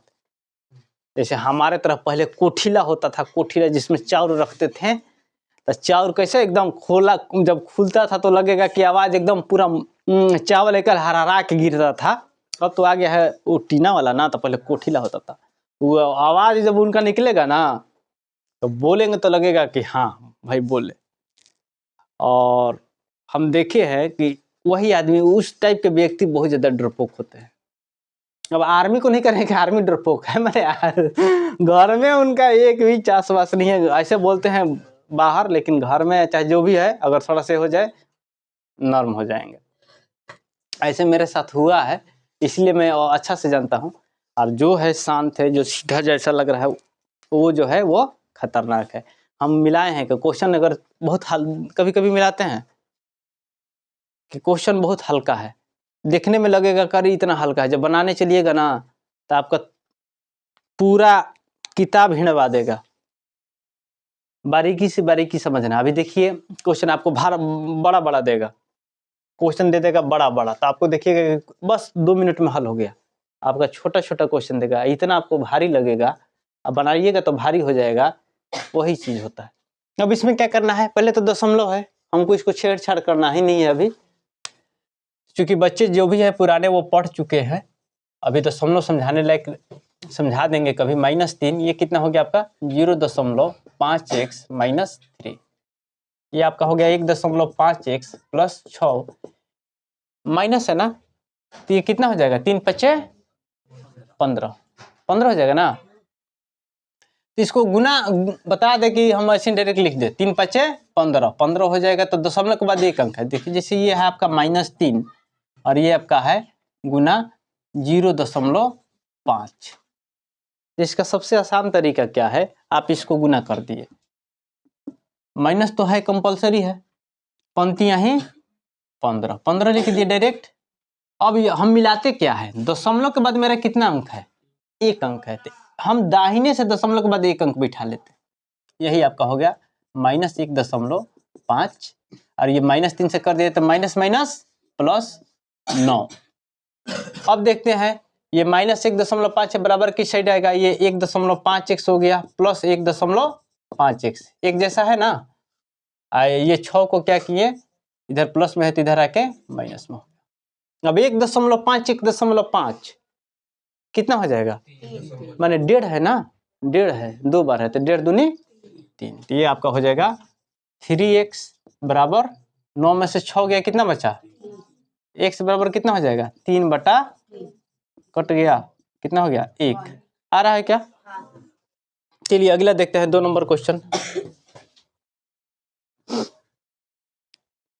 जैसे हमारे तरफ पहले कोठिला होता था, कोठिला जिसमें चाउर रखते थे, तो चाउर कैसे एकदम खोला, जब खुलता था तो लगेगा कि आवाज एकदम पूरा चावल एक हरहरा के गिरता था। अब तो आ गया है वो टीना वाला ना, तो पहले कोठिला होता था, वो आवाज जब उनका निकलेगा ना तो बोलेंगे तो लगेगा कि हाँ भाई बोले। और हम देखे हैं कि वही आदमी, उस टाइप के व्यक्ति बहुत ज्यादा डरपोक होते हैं। अब आर्मी को नहीं करेंगे, आर्मी डरपोक है, मैंने घर में उनका एक भी चास वास नहीं है, ऐसे बोलते हैं बाहर, लेकिन घर में चाहे जो भी है, अगर थोड़ा से हो जाए नर्म हो जाएंगे। ऐसे मेरे साथ हुआ है, इसलिए मैं अच्छा से जानता हूँ। और जो है शांत है, जो सीधा जैसा लग रहा है, वो जो है वो खतरनाक है। हम मिलाए हैं कि क्वेश्चन अगर बहुत कभी कभी मिलाते हैं कि क्वेश्चन बहुत हल्का है, देखने में लगेगा कर इतना हल्का है, जब बनाने चलिएगा ना तो आपका पूरा किताब हिड़वा देगा। बारीकी से बारीकी समझना। अभी देखिए क्वेश्चन आपको बड़ा बड़ा देगा, क्वेश्चन दे देगा बड़ा बड़ा, तो आपको देखिएगा बस 2 मिनट में हल हो गया। आपका छोटा छोटा क्वेश्चन देगा, इतना आपको भारी लगेगा, अब बनाइएगा तो भारी हो जाएगा, वही चीज होता है। अब इसमें क्या करना है, पहले तो दशमलव है, हमको इसको छेड़छाड़ करना ही नहीं है अभी, क्योंकि बच्चे जो भी है पुराने वो पढ़ चुके हैं। अभी दशमलव समझाने लायक समझा देंगे कभी। -3 ये कितना हो गया आपका 0.5x -3, ये आपका हो गया 1.5x प्लस 6 माइनस है ना, तो ये कितना हो जाएगा 3×5 15 हो जाएगा ना। तो इसको गुना बता दे कि हम ऐसे डायरेक्ट लिख दे, 3×5 15 हो जाएगा, तो दशमलव के बाद 1 अंक है। देखिए जैसे ये है आपका -3 और ये आपका है गुना 0.5। इसका सबसे आसान तरीका क्या है, आप इसको गुना कर दिए, माइनस तो है कंपलसरी है, पंक्तियां ही 15 लिख दिए डायरेक्ट। अब हम मिलाते क्या है, दशमलव के बाद मेरा कितना अंक है 1 अंक है, तो हम दाहिने से दशमलव के बाद 1 अंक बिठा लेते, यही आपका हो गया -1.5, और ये -3 से कर दिए तो माइनस माइनस प्लस 9। अब देखते हैं ये -1.5 है, बराबर किस साइड आएगा, ये 1.5x हो गया प्लस 1.5x, एक जैसा है ना। ये 6 को क्या किए, इधर प्लस में है तो इधर आके माइनस में हो गया। अब 1.5 कितना हो जाएगा, माने 1.5 है ना, 1.5 है, 2 बार है तो 1.5 दूनी 3, तो ये आपका हो जाएगा 3x बराबर 9 में से 6 गया, कितना बचा, x बराबर कितना हो जाएगा 3 बटा कट गया, कितना हो गया 1। आ रहा है क्या? चलिए अगला देखते हैं 2 नंबर क्वेश्चन।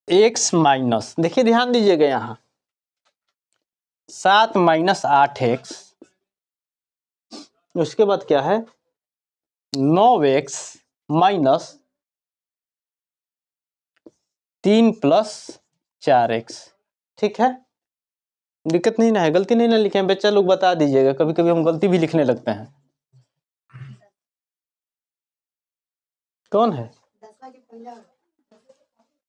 x माइनस, देखिए ध्यान दीजिएगा यहाँ, 7 माइनस 8x, उसके बाद क्या है 9x माइनस 3 प्लस 4x। ठीक है, दिक्कत नहीं ना है, गलती नहीं ना लिखे हैं बच्चा लोग, बता दीजिएगा, कभी कभी हम गलती भी लिखने लगते हैं। कौन है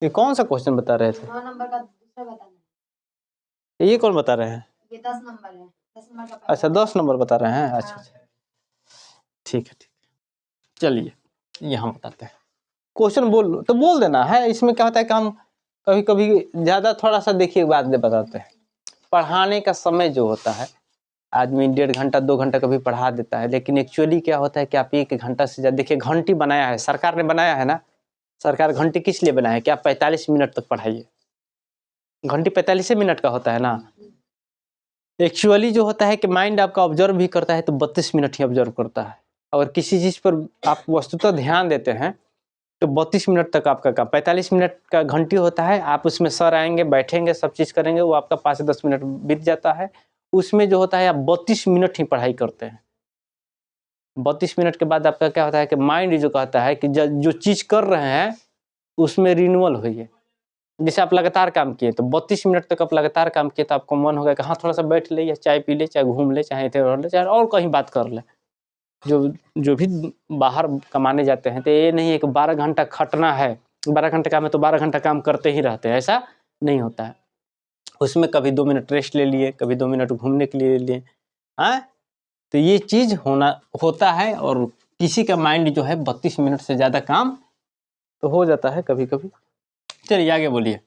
ये, कौन सा क्वेश्चन बता रहे थे? 9 नंबर का दूसरा बताना ये कौन बता रहे हैं? ये 10 नंबर है, 10 नंबर का अच्छा 10 नंबर बता रहे हैं, अच्छा हाँ। अच्छा ठीक है ठीक है, चलिए यहाँ बताते हैं। क्वेश्चन बोल तो बोल देना है, इसमें क्या होता है कि हम कभी कभी ज़्यादा थोड़ा सा देखिए बाद में बताते हैं। पढ़ाने का समय जो होता है, आदमी 1.5 घंटा 2 घंटा कभी पढ़ा देता है, लेकिन एक्चुअली क्या होता है कि आप 1 घंटा से ज़्यादा, देखिए घंटी बनाया है सरकार ने, बनाया है ना, सरकार घंटी किस लिए बनाया है कि आप 45 मिनट तक पढ़ाइए, घंटी 45 मिनट का होता है ना। एक्चुअली जो होता है कि माइंड आपका ऑब्जर्व भी करता है तो 32 मिनट ही ऑब्जर्व करता है, और किसी चीज़ पर आप वस्तुतः ध्यान देते हैं तो 32 मिनट तक आपका काम, 45 मिनट का घंटी होता है, आप उसमें सर आएंगे बैठेंगे सब चीज़ करेंगे, वो आपका 5 से 10 मिनट बीत जाता है, उसमें जो होता है आप 32 मिनट ही पढ़ाई करते हैं। 32 मिनट के बाद आपका क्या होता है कि माइंड जो कहता है कि जो चीज़ कर रहे हैं उसमें रिन्यूअल होइए। जैसे आप लगातार काम किए तो 32 मिनट तक आप लगातार काम किए तो आपको मन होगा कि हाँ थोड़ा सा बैठ ले, या चाय पी ले, चाहे घूम ले, चाहे इधर रह ले, चाहे और कहीं बात कर ले। जो भी बाहर कमाने जाते हैं तो ये नहीं है कि 12 घंटा खटना है, 12 घंटे काम है तो 12 घंटा काम करते ही रहते हैं, ऐसा नहीं होता है। उसमें कभी 2 मिनट रेस्ट ले लिए, कभी 2 मिनट घूमने के लिए ले लिए, हाँ। तो ये चीज़ होता है, और किसी का माइंड जो है 32 मिनट से ज़्यादा काम तो हो जाता है कभी कभी। चलिए आगे बोलिए।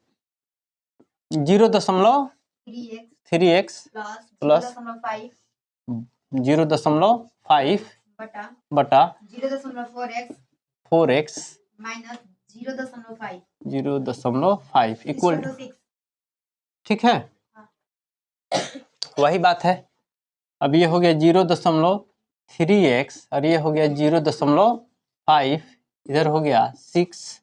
0.3x प्लस 0.5 बटा 4x माइनस 0.5 0.5 इक्वल, 6। ठीक है, वही बात है। अब ये हो गया 0.3x और ये हो गया 0.5, इधर हो गया 6।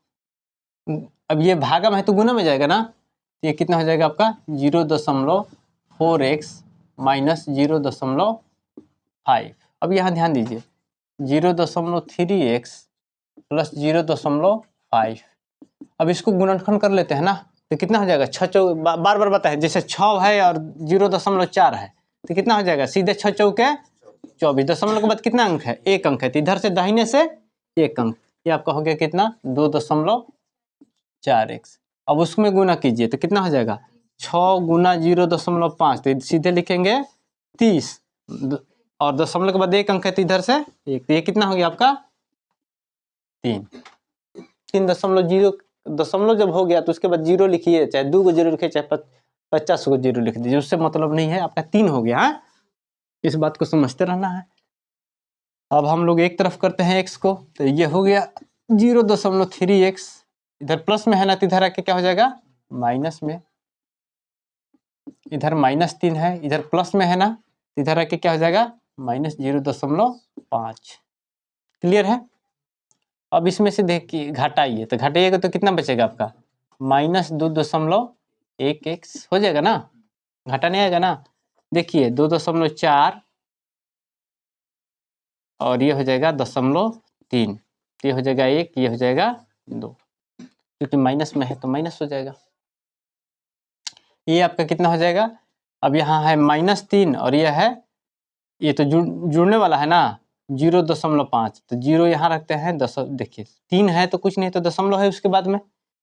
अब ये भागा में है तो गुना में जाएगा ना, ये कितना हो जाएगा आपका 0.4x माइनस 0.5। अब यहाँ ध्यान दीजिए 0.3x प्लस 0.5, अब इसको गुणनखंड कर लेते हैं ना, तो कितना हो जाएगा 6 चौ बार बार बताए, जैसे 6 है और 0.4 है तो कितना हो जाएगा, सीधे 6 चौके 24, दशमलव के बाद कितना अंक है, 1 अंक है, तो इधर से दाहिने से 1 अंक, ये आपका हो गया कितना 2.4x। अब उसमें गुना कीजिए तो कितना हो जाएगा 6 गुना 0.5, तो सीधे लिखेंगे 30, और दशमलव के बाद 1 अंक है तो इधर से 1, तो ये कितना हो गया आपका 3.0। दशमलव जब हो गया तो उसके बाद 0 लिखिए, चाहे 2 को 0 लिखिए, चाहे 50 को 0 लिख दीजिए, उससे मतलब नहीं है, आपका 3 हो गया है। इस बात को समझते रहना है। अब हम लोग एक तरफ करते हैं x को, तो ये हो गया 0.3x, इधर प्लस में है ना तो इधर आके क्या हो जाएगा माइनस में, इधर -3 है, इधर प्लस में है ना तो इधर आके क्या हो जाएगा -0.5। क्लियर है। अब इसमें से देखिए घटाइए, तो घटाइएगा तो कितना बचेगा आपका -2.1x हो जाएगा ना, घटा नहीं आएगा ना। देखिए 2.4 और ये हो जाएगा 0.3, ये हो जाएगा 1, ये हो जाएगा 2, क्योंकि माइनस में है तो माइनस हो जाएगा। ये आपका कितना हो जाएगा, अब यहाँ है -3 और ये है, ये तो जुड़ने वाला है ना 0.5, तो 0 यहाँ रखते हैं, 10 देखिए 3 है तो कुछ नहीं, तो दशमलव है उसके बाद में,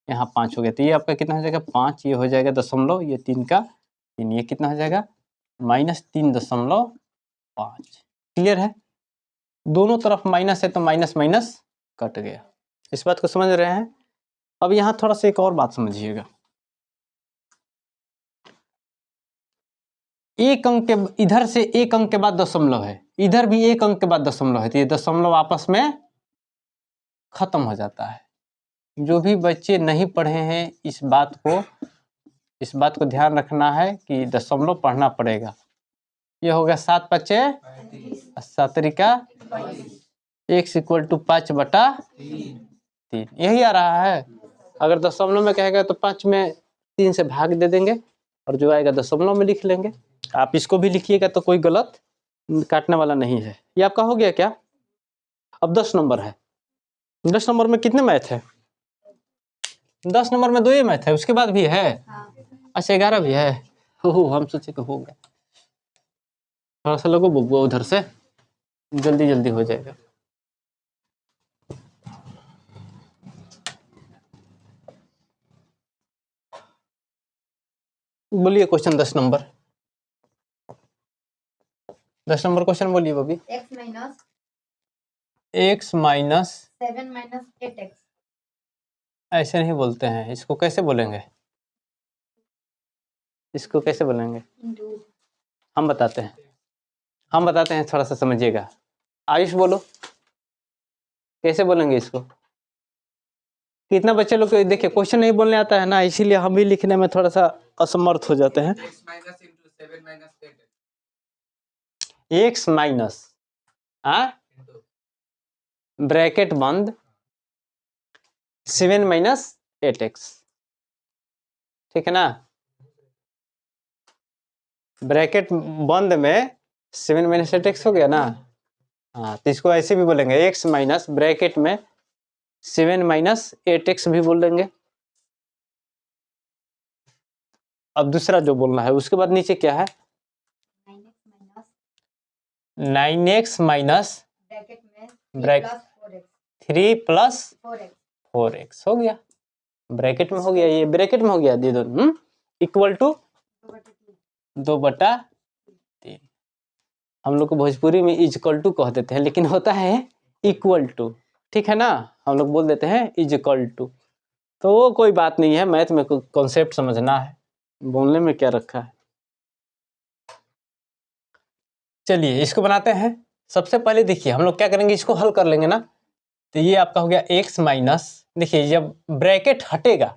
यहाँ 5 हो गया, तो ये आपका कितना हो जाएगा 5, ये हो जाएगा दशमलव, ये 3 का 3, ये कितना हो जाएगा -3.5। क्लियर है, दोनों तरफ माइनस है तो माइनस माइनस कट गया। इस बात को समझ रहे हैं। अब यहाँ थोड़ा सा एक और बात समझिएगा, एक अंक के इधर से 1 अंक के बाद दशमलव है, इधर भी 1 अंक के बाद दशमलव है, तो ये दशमलव आपस में खत्म हो जाता है। जो भी बच्चे नहीं पढ़े हैं इस बात को ध्यान रखना है कि दशमलव पढ़ना पड़ेगा। ये हो गया 7 5 7 x = 5/3, यही आ रहा है। अगर दशमलव में कहेगा तो 5 में 3 से भाग दे देंगे और जो आएगा दशमलव में लिख लेंगे। आप इसको भी लिखिएगा तो कोई गलत काटने वाला नहीं है। ये आपका हो गया क्या? अब 10 नंबर है। 10 नंबर में कितने मैथ है? 10 नंबर में 2 ही मैथ है, उसके बाद भी है। हाँ अच्छा 11 भी है। ओहो, हम सोचे कि हो गया। थोड़ा सा लगो बुआ उधर से, जल्दी जल्दी हो जाएगा। बोलिए क्वेश्चन 10 नंबर। 10 नंबर क्वेश्चन बोलिए बबी। x minus x minus 7 minus 8x ऐसे नहीं बोलते हैं, इसको कैसे बोलेंगे? इसको कैसे बोलेंगे? इंटू हम बताते हैं, थोड़ा सा समझिएगा। आयुष बोलो कैसे बोलेंगे इसको? कितना बच्चे लोग को देखिए क्वेश्चन नहीं बोलने आता है ना, इसीलिए हम भी लिखने में थोड़ा सा असमर्थ हो जाते हैं। x माइनस ब्रैकेट बंद 7 माइनस 8x, ठीक है ना? ब्रैकेट बंद में 7 माइनस 8x हो गया ना। हाँ, तो इसको ऐसे भी बोलेंगे, x माइनस ब्रैकेट में 7 माइनस 8x भी बोल देंगे। अब दूसरा जो बोलना है, उसके बाद नीचे क्या है? 9x माइनस ब्रैकेट में bracket 3 plus 3 plus 4x 4x हो गया। ब्रैकेट में हो गया, ये ब्रैकेट में हो गया, दे दो इक्वल टू 2/3। हम लोग को भोजपुरी में इजकल टू कह देते हैं, लेकिन होता है इक्वल टू, ठीक है ना? हम लोग बोल देते हैं इजकल टू, तो वो कोई बात नहीं है। मैथ में कॉन्सेप्ट समझना है, बोलने में क्या रखा है। चलिए इसको बनाते हैं। सबसे पहले देखिए हम लोग क्या करेंगे, इसको हल कर लेंगे ना। तो ये आपका हो गया x माइनस, देखिए जब ब्रैकेट हटेगा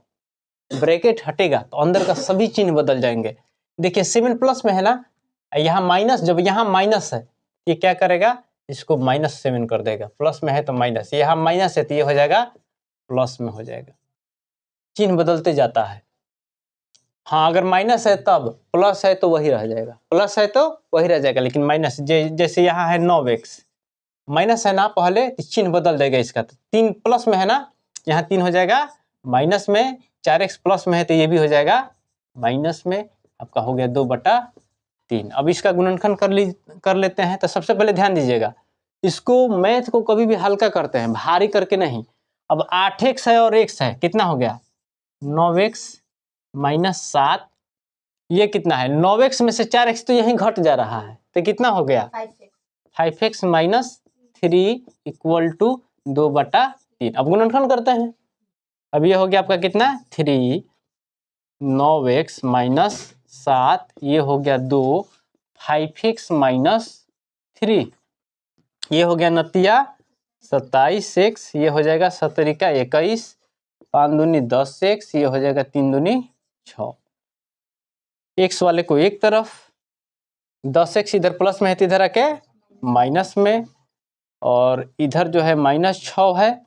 तो अंदर का सभी चिन्ह बदल जाएंगे। देखिए 7 प्लस में है ना, यहाँ माइनस, जब यहाँ माइनस है ये क्या करेगा, इसको -7 कर देगा। प्लस में है तो माइनस, यहाँ माइनस है तो ये हो जाएगा प्लस में हो जाएगा। चिन्ह बदलते जाता है। हाँ, अगर माइनस है तब, प्लस है तो वही रह जाएगा, प्लस है तो वही रह जाएगा। लेकिन माइनस जैसे यहाँ है 9x, माइनस है ना पहले, तो चिन्ह बदल देगा इसका। तो 3 प्लस में है ना, यहाँ 3 हो जाएगा माइनस में, 4x प्लस में है तो ये भी हो जाएगा माइनस में। आपका हो गया 2/3। अब इसका गुणनखंड कर लेते हैं। तो सबसे पहले ध्यान दीजिएगा, इसको मैथ को कभी भी हल्का करते हैं, भारी करके नहीं। अब 8x है और x है, कितना हो गया 9x माइनस 7, ये कितना है 9x में से 4x तो यहीं घट जा रहा है, तो कितना हो गया 5x माइनस 3 इक्वल टू 2/3। अब गुणनखंड करते हैं। अब ये हो गया आपका कितना 3, 9x माइनस 7, ये हो गया 2, 5x माइनस 3, ये हो गया नतिया 27x, ये हो जाएगा 17 21, 5 दूनी 10x, ये हो जाएगा 3 दूनी 6। x वाले को एक तरफ, 10x इधर प्लस में है तो इधर आके माइनस में, और इधर जो है -6 है,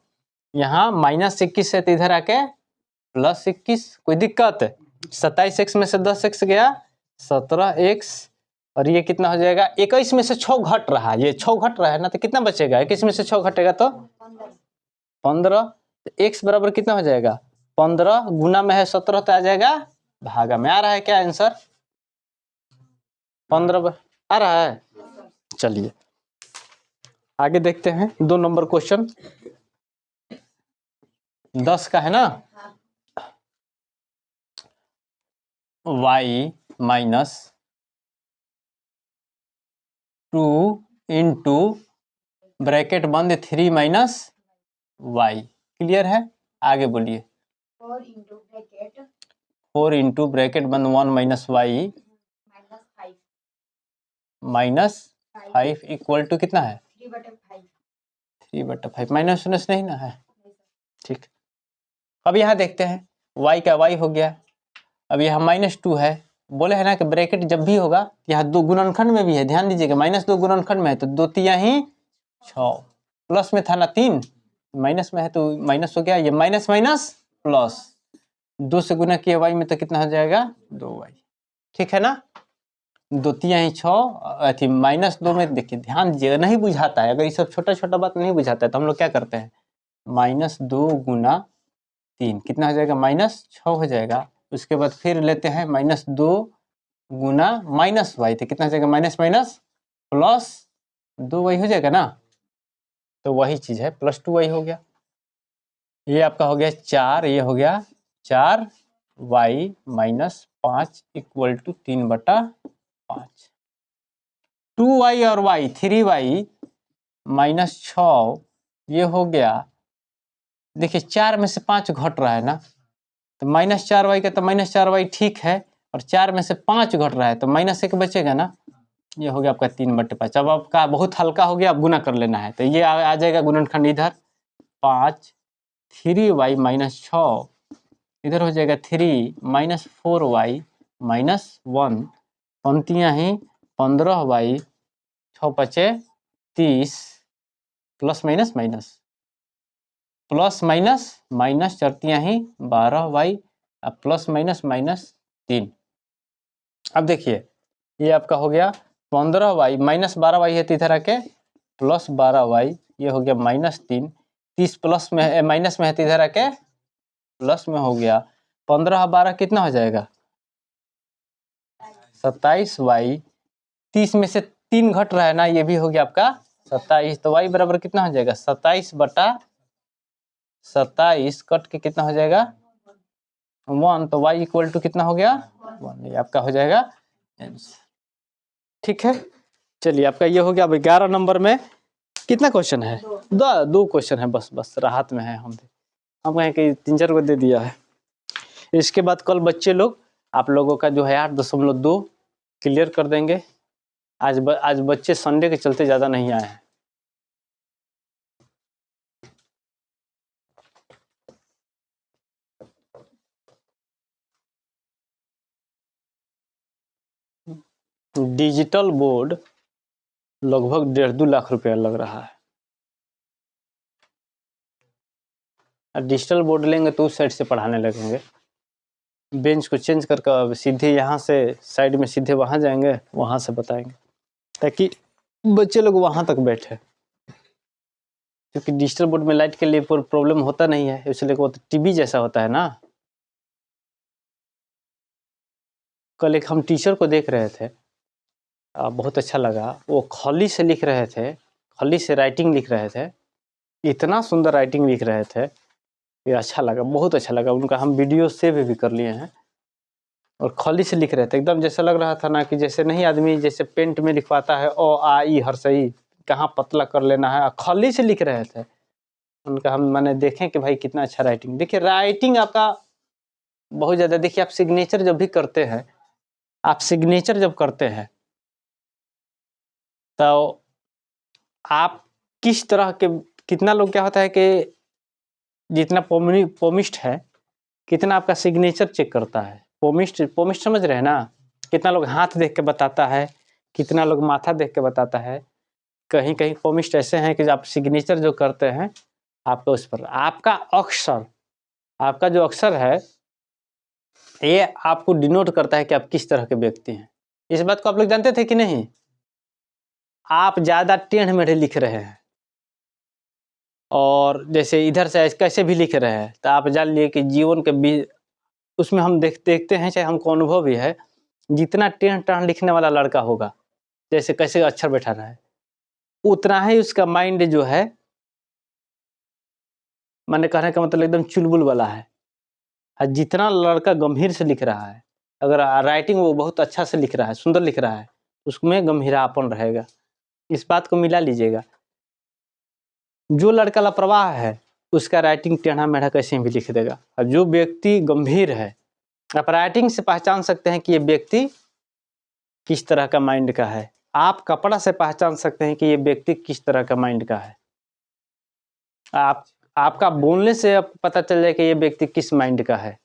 यहाँ -21 है तो इधर आके +21। कोई दिक्कत? 27x में से 10x गया 17x, और ये कितना हो जाएगा 21 में से 6 घट रहा है, ये 6 घट रहा है ना, तो कितना बचेगा 21 में से 6 घटेगा तो 15। तो x बराबर कितना हो जाएगा 15, गुना में है 17 तो आ जाएगा भागा में। आ रहा है क्या आंसर 15 आ रहा है? चलिए आगे देखते हैं। 2 नंबर क्वेश्चन 10 का है ना। y माइनस 2 इंटू ब्रैकेट बंद 3 माइनस y, क्लियर है? आगे बोलिए। 4 इंटू ब्रैकेट बंद 1 minus y minus 5 equal to कितना है 3/5। माइनस नहीं ना है, ठीक। अब यहाँ देखते हैं, y का y हो गया। अब यहाँ -2 है, बोले है ना कि ब्रैकेट जब भी होगा, यहाँ 2 गुणनखंड में भी है, ध्यान दीजिएगा -2 गुणनखंड में है तो 2 तिया ही 6, प्लस में था ना 3, माइनस में है तो माइनस हो गया, ये माइनस माइनस प्लस, 2 से गुना किया y में तो कितना हो जाएगा 2y, ठीक है ना। दो तिया ही 6 अथी -2 में देखिए ध्यान दीजिएगा, नहीं बुझाता है। अगर ये सब छोटा छोटा बात नहीं बुझाता है तो हम लोग क्या करते हैं, -2 गुना 3 कितना हो जाएगा, -6 हो जाएगा। उसके बाद फिर लेते हैं -2 गुना -y तो कितना हो जाएगा, माइनस माइनस +2y हो जाएगा ना। तो वही चीज है, +2y हो गया। ये आपका हो गया 4, ये हो गया 4y - 5 = 3/5। 2y और y 3y - 6 ये हो गया। देखिए 4 में से 5 घट रहा है ना, तो -4y का तो -4y ठीक है, और 4 में से 5 घट रहा है तो -1 बचेगा ना। ये हो गया आपका 3/5। अब आपका बहुत हल्का हो गया, अब गुना कर लेना है तो ये आ जाएगा गुणनखंड इधर 5 3y - 6 इधर हो जाएगा 3 - 4y - 1 पंक्तियां ही 15y 6 × 5 = 30 plus minus minus plus minus minus चरतियां ही 12y प्लस माइनस -3। अब देखिए ये आपका हो गया 15y -12y है तो इधर आके प्लस 12y, ये हो गया -3। 30 प्लस में है, माइनस में है तो इधर आके प्लस में हो गया। 15 और 12 कितना हो जाएगा, 27y। 30 में से 3 घट रहा है ना, ये भी हो गया आपका 27। तो y बराबर कितना हो जाएगा, 27/27 कट के कितना हो जाएगा 1। तो y = कितना हो गया 1। ये आपका हो जाएगा आंसर। ठीक है, चलिए आपका ये हो गया। अब 11 नंबर में कितना क्वेश्चन है, 2 क्वेश्चन है बस राहत में है। हम कहें कि 3-4 को दे दिया है। इसके बाद कल बच्चे लोग आप लोगों का जो है 8.2 क्लियर कर देंगे। आज बच्चे संडे के चलते ज़्यादा नहीं आए हैं। डिजिटल बोर्ड लगभग 1.5-2 लाख रुपया लग रहा है। डिजिटल बोर्ड लेंगे तो उस साइड से पढ़ाने लगेंगे, बेंच को चेंज करके सीधे यहाँ से साइड में सीधे वहाँ जाएंगे, वहाँ से बताएंगे ताकि बच्चे लोग वहाँ तक बैठे। क्योंकि डिजिटल बोर्ड में लाइट के लिए प्रॉब्लम होता नहीं है, इसलिए वो तो टीवी जैसा होता है ना। कल एक हम टीचर को देख रहे थे, बहुत अच्छा लगा। वो खली से लिख रहे थे, खली से राइटिंग लिख रहे थे, इतना सुंदर राइटिंग लिख रहे थे, ये अच्छा लगा, बहुत अच्छा लगा। उनका हम वीडियो सेव भी कर लिए हैं। और खली से लिख रहे थे, एकदम जैसा लग रहा था ना कि जैसे नहीं आदमी जैसे पेंट में लिखवाता है ओ आ ई हर्षई, कहाँ पतला कर लेना है, खली से लिख रहे थे। उनका हम मैंने देखें कि भाई कितना अच्छा राइटिंग। देखिए राइटिंग आपका बहुत ज़्यादा, देखिए आप सिग्नेचर जब भी करते हैं, आप सिग्नेचर जब करते हैं तो आप किस तरह के, कितना लोग क्या होता है कि जितना पोमिस्ट है, कितना आपका सिग्नेचर चेक करता है। पोमिस्ट समझ रहे हैं ना, कितना लोग हाथ देख के बताता है, कितना लोग माथा देख के बताता है। कहीं कहीं पोमिस्ट ऐसे हैं कि आप सिग्नेचर जो करते हैं आपको उस पर आपका अक्षर, आपका जो अक्षर है ये आपको डिनोट करता है कि आप किस तरह के व्यक्ति हैं। इस बात को आप लोग जानते थे कि नहीं। आप ज़्यादा टेढ़ मेढ़े लिख रहे हैं और जैसे इधर से कैसे भी लिख रहे हैं तो आप जान लिए कि जीवन के भी उसमें हम देखते हैं, चाहे हमको अनुभव भी है, जितना टेढ़ टाढ़ लिखने वाला लड़का होगा, जैसे कैसे अक्षर बैठा रहा है, उतना ही उसका माइंड जो है, मैंने कहने का मतलब एकदम चुलबुल वाला है। और जितना लड़का गंभीर से लिख रहा है, अगर राइटिंग वो बहुत अच्छा से लिख रहा है, सुंदर लिख रहा है, उसमें गंभीरापन रहेगा। इस बात को मिला लीजिएगा। जो लड़का लापरवाह है उसका राइटिंग टेढ़ा मेढ़ा कैसे भी लिख देगा, और जो व्यक्ति गंभीर है आप राइटिंग से पहचान सकते हैं कि ये व्यक्ति किस तरह का माइंड का है। आप कपड़ा से पहचान सकते हैं कि ये व्यक्ति किस तरह का माइंड का है। आपका बोलने से अब पता चल जाए कि ये व्यक्ति किस माइंड का है।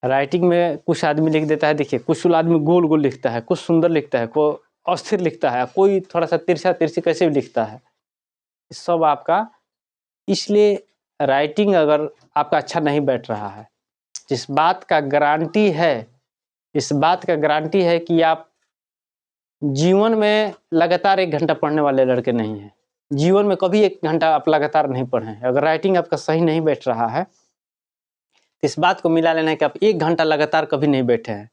राइटिंग में कुछ आदमी लिख देता है, देखिए कुछ आदमी गोल गोल लिखता है, कुछ सुंदर लिखता है, कोई अस्थिर लिखता है, कोई थोड़ा सा तिरछा तिरछी कैसे भी लिखता है। सब आपका, इसलिए राइटिंग अगर आपका अच्छा नहीं बैठ रहा है, जिस बात का गारंटी है इस बात का गारंटी है कि आप जीवन में लगातार 1 घंटा पढ़ने वाले लड़के नहीं हैं। जीवन में कभी 1 घंटा आप लगातार नहीं पढ़े हैं। अगर राइटिंग आपका सही नहीं बैठ रहा है तो इस बात को मिला लेना है कि आप 1 घंटा लगातार कभी नहीं बैठे हैं।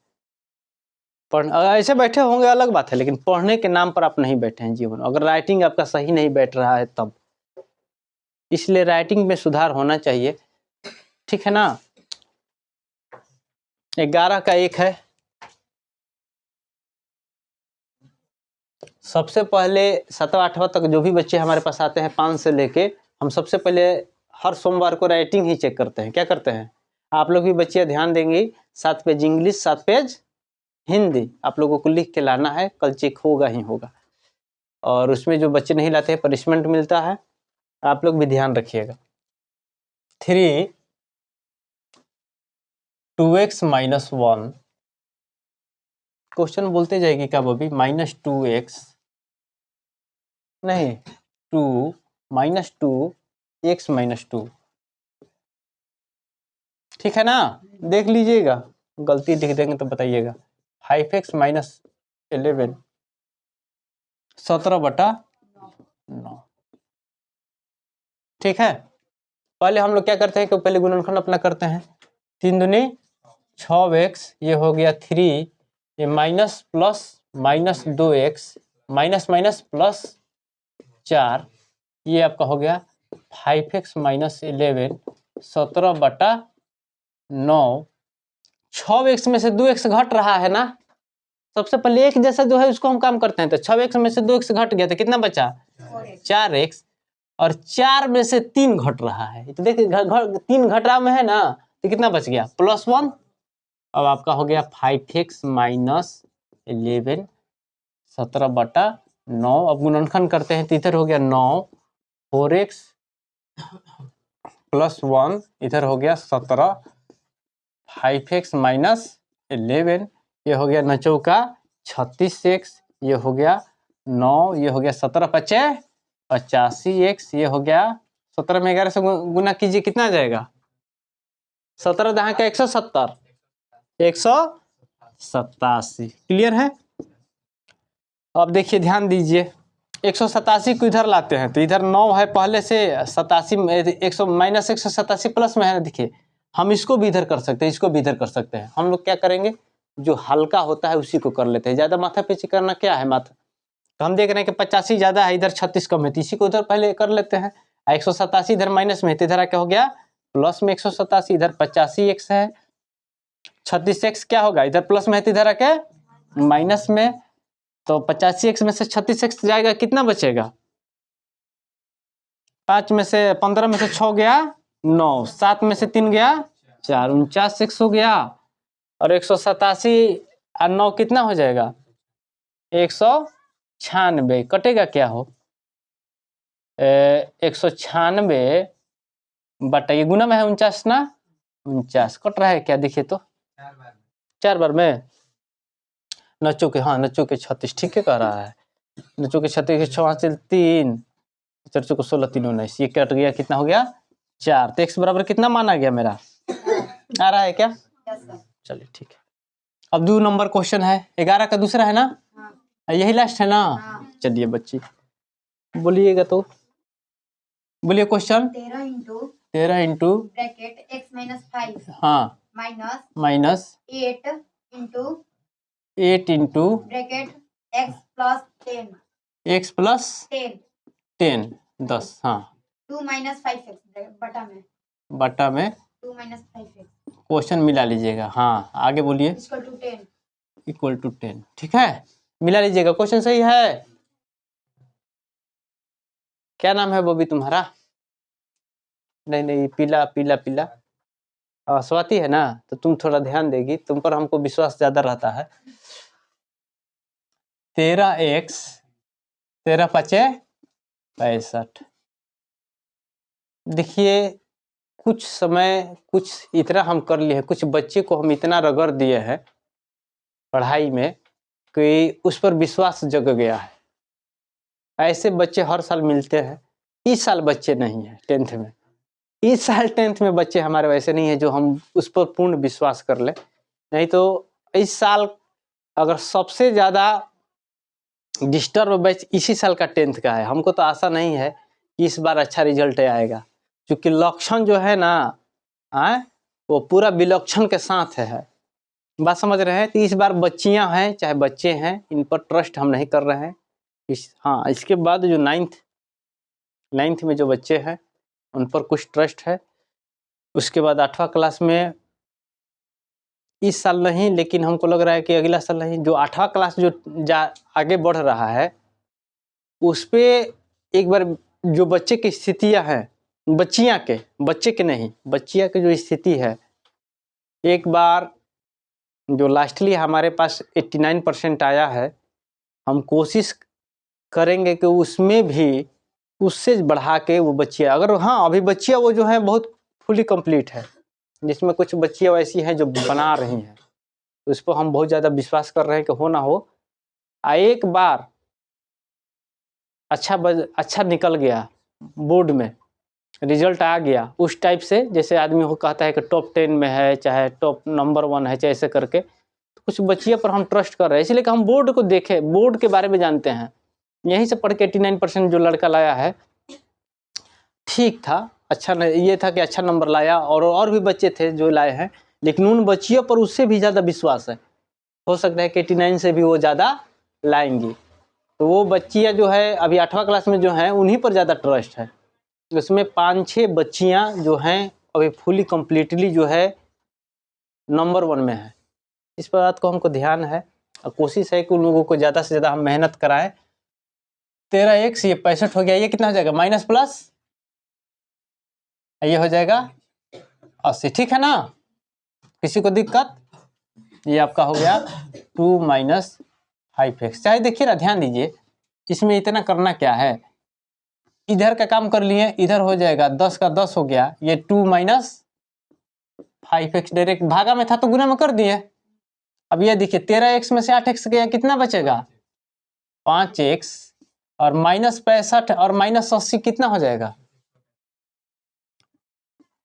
ऐसे बैठे होंगे अलग बात है, लेकिन पढ़ने के नाम पर आप नहीं बैठे हैं जीवन। अगर राइटिंग आपका सही नहीं बैठ रहा है तब, इसलिए राइटिंग में सुधार होना चाहिए, ठीक है ना। 11 का 1 है। सबसे पहले 7वां 8वां तक जो भी बच्चे हमारे पास आते हैं 5 से लेके, हम सबसे पहले हर सोमवार को राइटिंग ही चेक करते हैं। क्या करते हैं आप लोग भी बच्चे ध्यान देंगे, 7 पेज इंग्लिश, 7 पेज हिंदी आप लोगों को लिख के लाना है। कल चेक होगा ही होगा, और उसमें जो बच्चे नहीं लाते हैं पनिशमेंट मिलता है, आप लोग भी ध्यान रखिएगा। 3 2x - 1 क्वेश्चन बोलते जाएगी क्या बॉबी? -2x नहीं, 2 - 2x - 2, ठीक है ना। देख लीजिएगा, गलती दिख देंगे तो बताइएगा। 5x - 11 17/9, ठीक है। पहले हम लोग क्या करते हैं कि पहले गुणनखंड अपना करते हैं। 3 दूनी 6x, ये हो गया 3, ये minus plus -2x, minus minus plus 4, ये आपका हो गया 5x - 11 17/9। 6x में से 2x घट रहा है ना, सबसे पहले एक जैसा जो है उसको हम काम करते हैं। तो 6x में से 2x घट गया तो कितना बचा? 4x, और 4 में से 3 घट रहा है। तो देखिए 3 घट रहा में है ना, तो कितना बच गया? +1। अब आपका हो गया 5x - 11 17/9। अब गुणनखंड करते हैं तो इधर हो गया 9, 4x + 1, इधर हो गया 17, 5x - 11, ये हो गया 9 चौका 36x, ये हो गया 9, ये हो गया 17 पचे 85x, ये हो गया 17 में 11 से गुना कीजिए, कितना आ जाएगा? 17 दहाँ का 170, 187। क्लियर है? अब देखिए ध्यान दीजिए, 187 को इधर लाते हैं तो इधर 9 है पहले से, 87 में 100 माइनस 187 प्लस में है। देखिए हम इसको भी इधर कर सकते हैं, इसको भी इधर कर सकते हैं। हम लोग क्या करेंगे, जो हल्का होता है उसी को कर लेते हैं। ज़्यादा माथा पीछे करना क्या है माथा, तो हम देख रहे हैं कि 85 ज़्यादा है, इधर 36 कम है, तो इसी को इधर पहले कर लेते हैं। 187 इधर माइनस में है तो इधर क्या हो गया प्लस में 187, इधर 85x है, 36x क्या होगा इधर प्लस में है तो इधर आके माइनस में। तो 85x में से 36x जाएगा, कितना बचेगा? 5 में से 15 में से 6 गया 9, 7 में से 3 गया 4, 49x हो गया। और 187 और 9 कितना हो जाएगा? 196। कटेगा क्या हो? 196 बटा ये गुना में है 49 ना, 49 कट रहा है क्या? देखिए तो 4 बार में 9 चौके, हाँ 9 चौके 36, ठीक है कह रहा है। 9 चौके 36, 6 5 3, 4 चौके 16, 3 19, ये कट गया, कितना हो गया 4। तो x बराबर कितना माना गया मेरा? आ रहा है क्या? चलिए ठीक है। अब 2 नंबर क्वेश्चन है, 11 का दूसरा है ना, यही लास्ट है ना। चलिए बच्ची बोलिएगा, तो बोलिए क्वेश्चन। 13 इंटू ब्रैकेट x - 5 हाँ minus 8 into bracket x + 10 x + 10 10, हाँ 2 - 5x बटा में 2 - 5x क्वेश्चन मिला लीजिएगा। हाँ आगे बोलिए। इक्वल टू 10, ठीक है, मिला लीजिएगा। क्वेश्चन सही है। क्या नाम है बॉबी तुम्हारा? नहीं नहीं, पीला पीला पीला स्वाति है ना, तो तुम थोड़ा ध्यान देगी, तुम पर हमको विश्वास ज्यादा रहता है। 13x 13 5 65। देखिए कुछ समय कुछ इतना हम कर लिए हैं, कुछ बच्चे को हम इतना रगड़ दिए हैं पढ़ाई में कि उस पर विश्वास जग गया है। ऐसे बच्चे हर साल मिलते हैं, इस साल बच्चे नहीं है 10th में, इस साल 10th में बच्चे हमारे वैसे नहीं है जो हम उस पर पूर्ण विश्वास कर ले। नहीं तो इस साल अगर सबसे ज़्यादा डिस्टर्ब बैच इसी साल का 10th का है। हमको तो आशा नहीं है कि इस बार अच्छा रिजल्ट आएगा, क्योंकि लक्षण जो है ना वो पूरा विलक्षण के साथ है। बात समझ रहे हैं? तो इस बार बच्चियां हैं चाहे बच्चे हैं, इन पर ट्रस्ट हम नहीं कर रहे हैं। इसके बाद जो 9th में जो बच्चे हैं उन पर कुछ ट्रस्ट है। उसके बाद 8वां क्लास में इस साल नहीं, लेकिन हमको लग रहा है कि अगला साल नहीं, जो 8वां क्लास जो आगे बढ़ रहा है उस पे एक बार जो बच्चे की स्थितियां हैं, बच्चे के नहीं, बच्चियां की जो स्थिति है, एक बार जो लास्टली हमारे पास 89% आया है, हम कोशिश करेंगे कि उसमें भी उससे बढ़ा के वो बच्चियाँ, अगर अभी बच्चियाँ वो जो है बहुत फुली कंप्लीट है, जिसमें कुछ बच्चियाँ वैसी हैं जो बना रही हैं, तो इस पर हम बहुत ज़्यादा विश्वास कर रहे हैं कि हो ना हो एक बार अच्छा निकल गया, बोर्ड में रिजल्ट आ गया उस टाइप से, जैसे आदमी को कहता है कि टॉप 10 में है, चाहे टॉप नंबर 1 है, चाहे ऐसे करके, तो कुछ बच्चियों पर हम ट्रस्ट कर रहे हैं, इसलिए कि हम बोर्ड को देखें, बोर्ड के बारे में जानते हैं। यहीं से पढ़ के 89% जो लड़का लाया है ठीक था, अच्छा ये था कि अच्छा नंबर लाया, और भी बच्चे थे जो लाए हैं, लेकिन उन बच्चियों पर उससे भी ज़्यादा विश्वास है। हो सकता है कि 89 से भी वो ज़्यादा लाएंगी। तो वो बच्चियाँ जो है अभी 8वां क्लास में जो हैं उन्हीं पर ज़्यादा ट्रस्ट है। उसमें 5-6 बच्चियाँ जो हैं अभी फुली कम्प्लीटली जो है नंबर 1 में है। इस बात को हमको ध्यान है और कोशिश है कि उन लोगों को ज़्यादा से ज़्यादा हम मेहनत कराएं। 13x ये 65 हो गया, ये कितना हो जाएगा माइनस प्लस, ये हो जाएगा 80, ठीक है ना? किसी को दिक्कत? ये आपका हो गया 2 माइनस 5x। चाहे देखिए ना, ध्यान दीजिए, इसमें इतना करना क्या है, इधर का काम कर लिए, इधर हो जाएगा 10 का 10 हो गया, ये 2 माइनस 5x डायरेक्ट भागा में था तो गुना में कर दिए। अब ये देखिए 13x में से 8x गया, कितना बचेगा 5x, और माइनस 65 और माइनस 80 कितना हो जाएगा,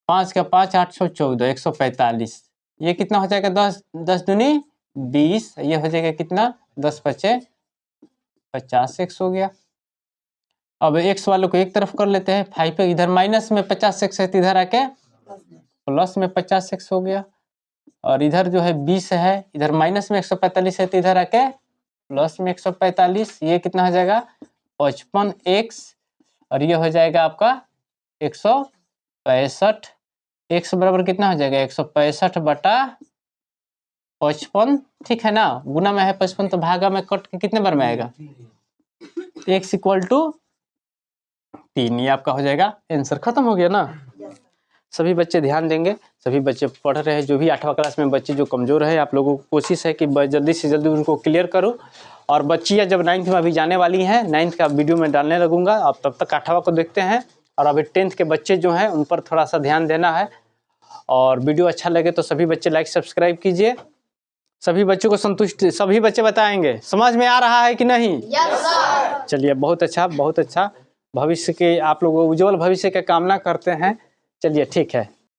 5 का 5 814 145, ये कितना हो जाएगा 10 दूनी 20, ये हो जाएगा कितना 10 पचे 50x हो गया। अब x वालों को एक तरफ कर लेते हैं, 5 इधर माइनस में 50x है तो इधर आके प्लस में 50x हो गया, और इधर जो है 20 है, इधर माइनस में 145 है तो इधर आके प्लस में 145, ये कितना हो जाएगा 55x, और ये हो जाएगा आपका 165, x बराबर कितना हो जाएगा 165 बटा 55, ठीक है ना? गुना में है 55 तो भागा में कट के कितने बार में आएगा, x = 3, ये आपका हो जाएगा आंसर। खत्म हो गया ना? सभी बच्चे ध्यान देंगे, सभी बच्चे पढ़ रहे हैं, जो भी 8वां क्लास में बच्चे जो कमज़ोर है, आप लोगों को कोशिश है कि जल्दी से जल्दी उनको क्लियर करो। और बच्चियाँ जब 9th में अभी जाने वाली हैं, 9th का वीडियो में डालने लगूंगा, आप तब तक 8वां को देखते हैं, और अभी 10th के बच्चे जो हैं उन पर थोड़ा सा ध्यान देना है। और वीडियो अच्छा लगे तो सभी बच्चे लाइक सब्सक्राइब कीजिए। सभी बच्चों को संतुष्ट, सभी बच्चे बताएंगे समझ में आ रहा है कि नहीं? चलिए, बहुत अच्छा, बहुत अच्छा। भविष्य के आप लोगों उज्जवल भविष्य की कामना करते हैं। चलिए ठीक है।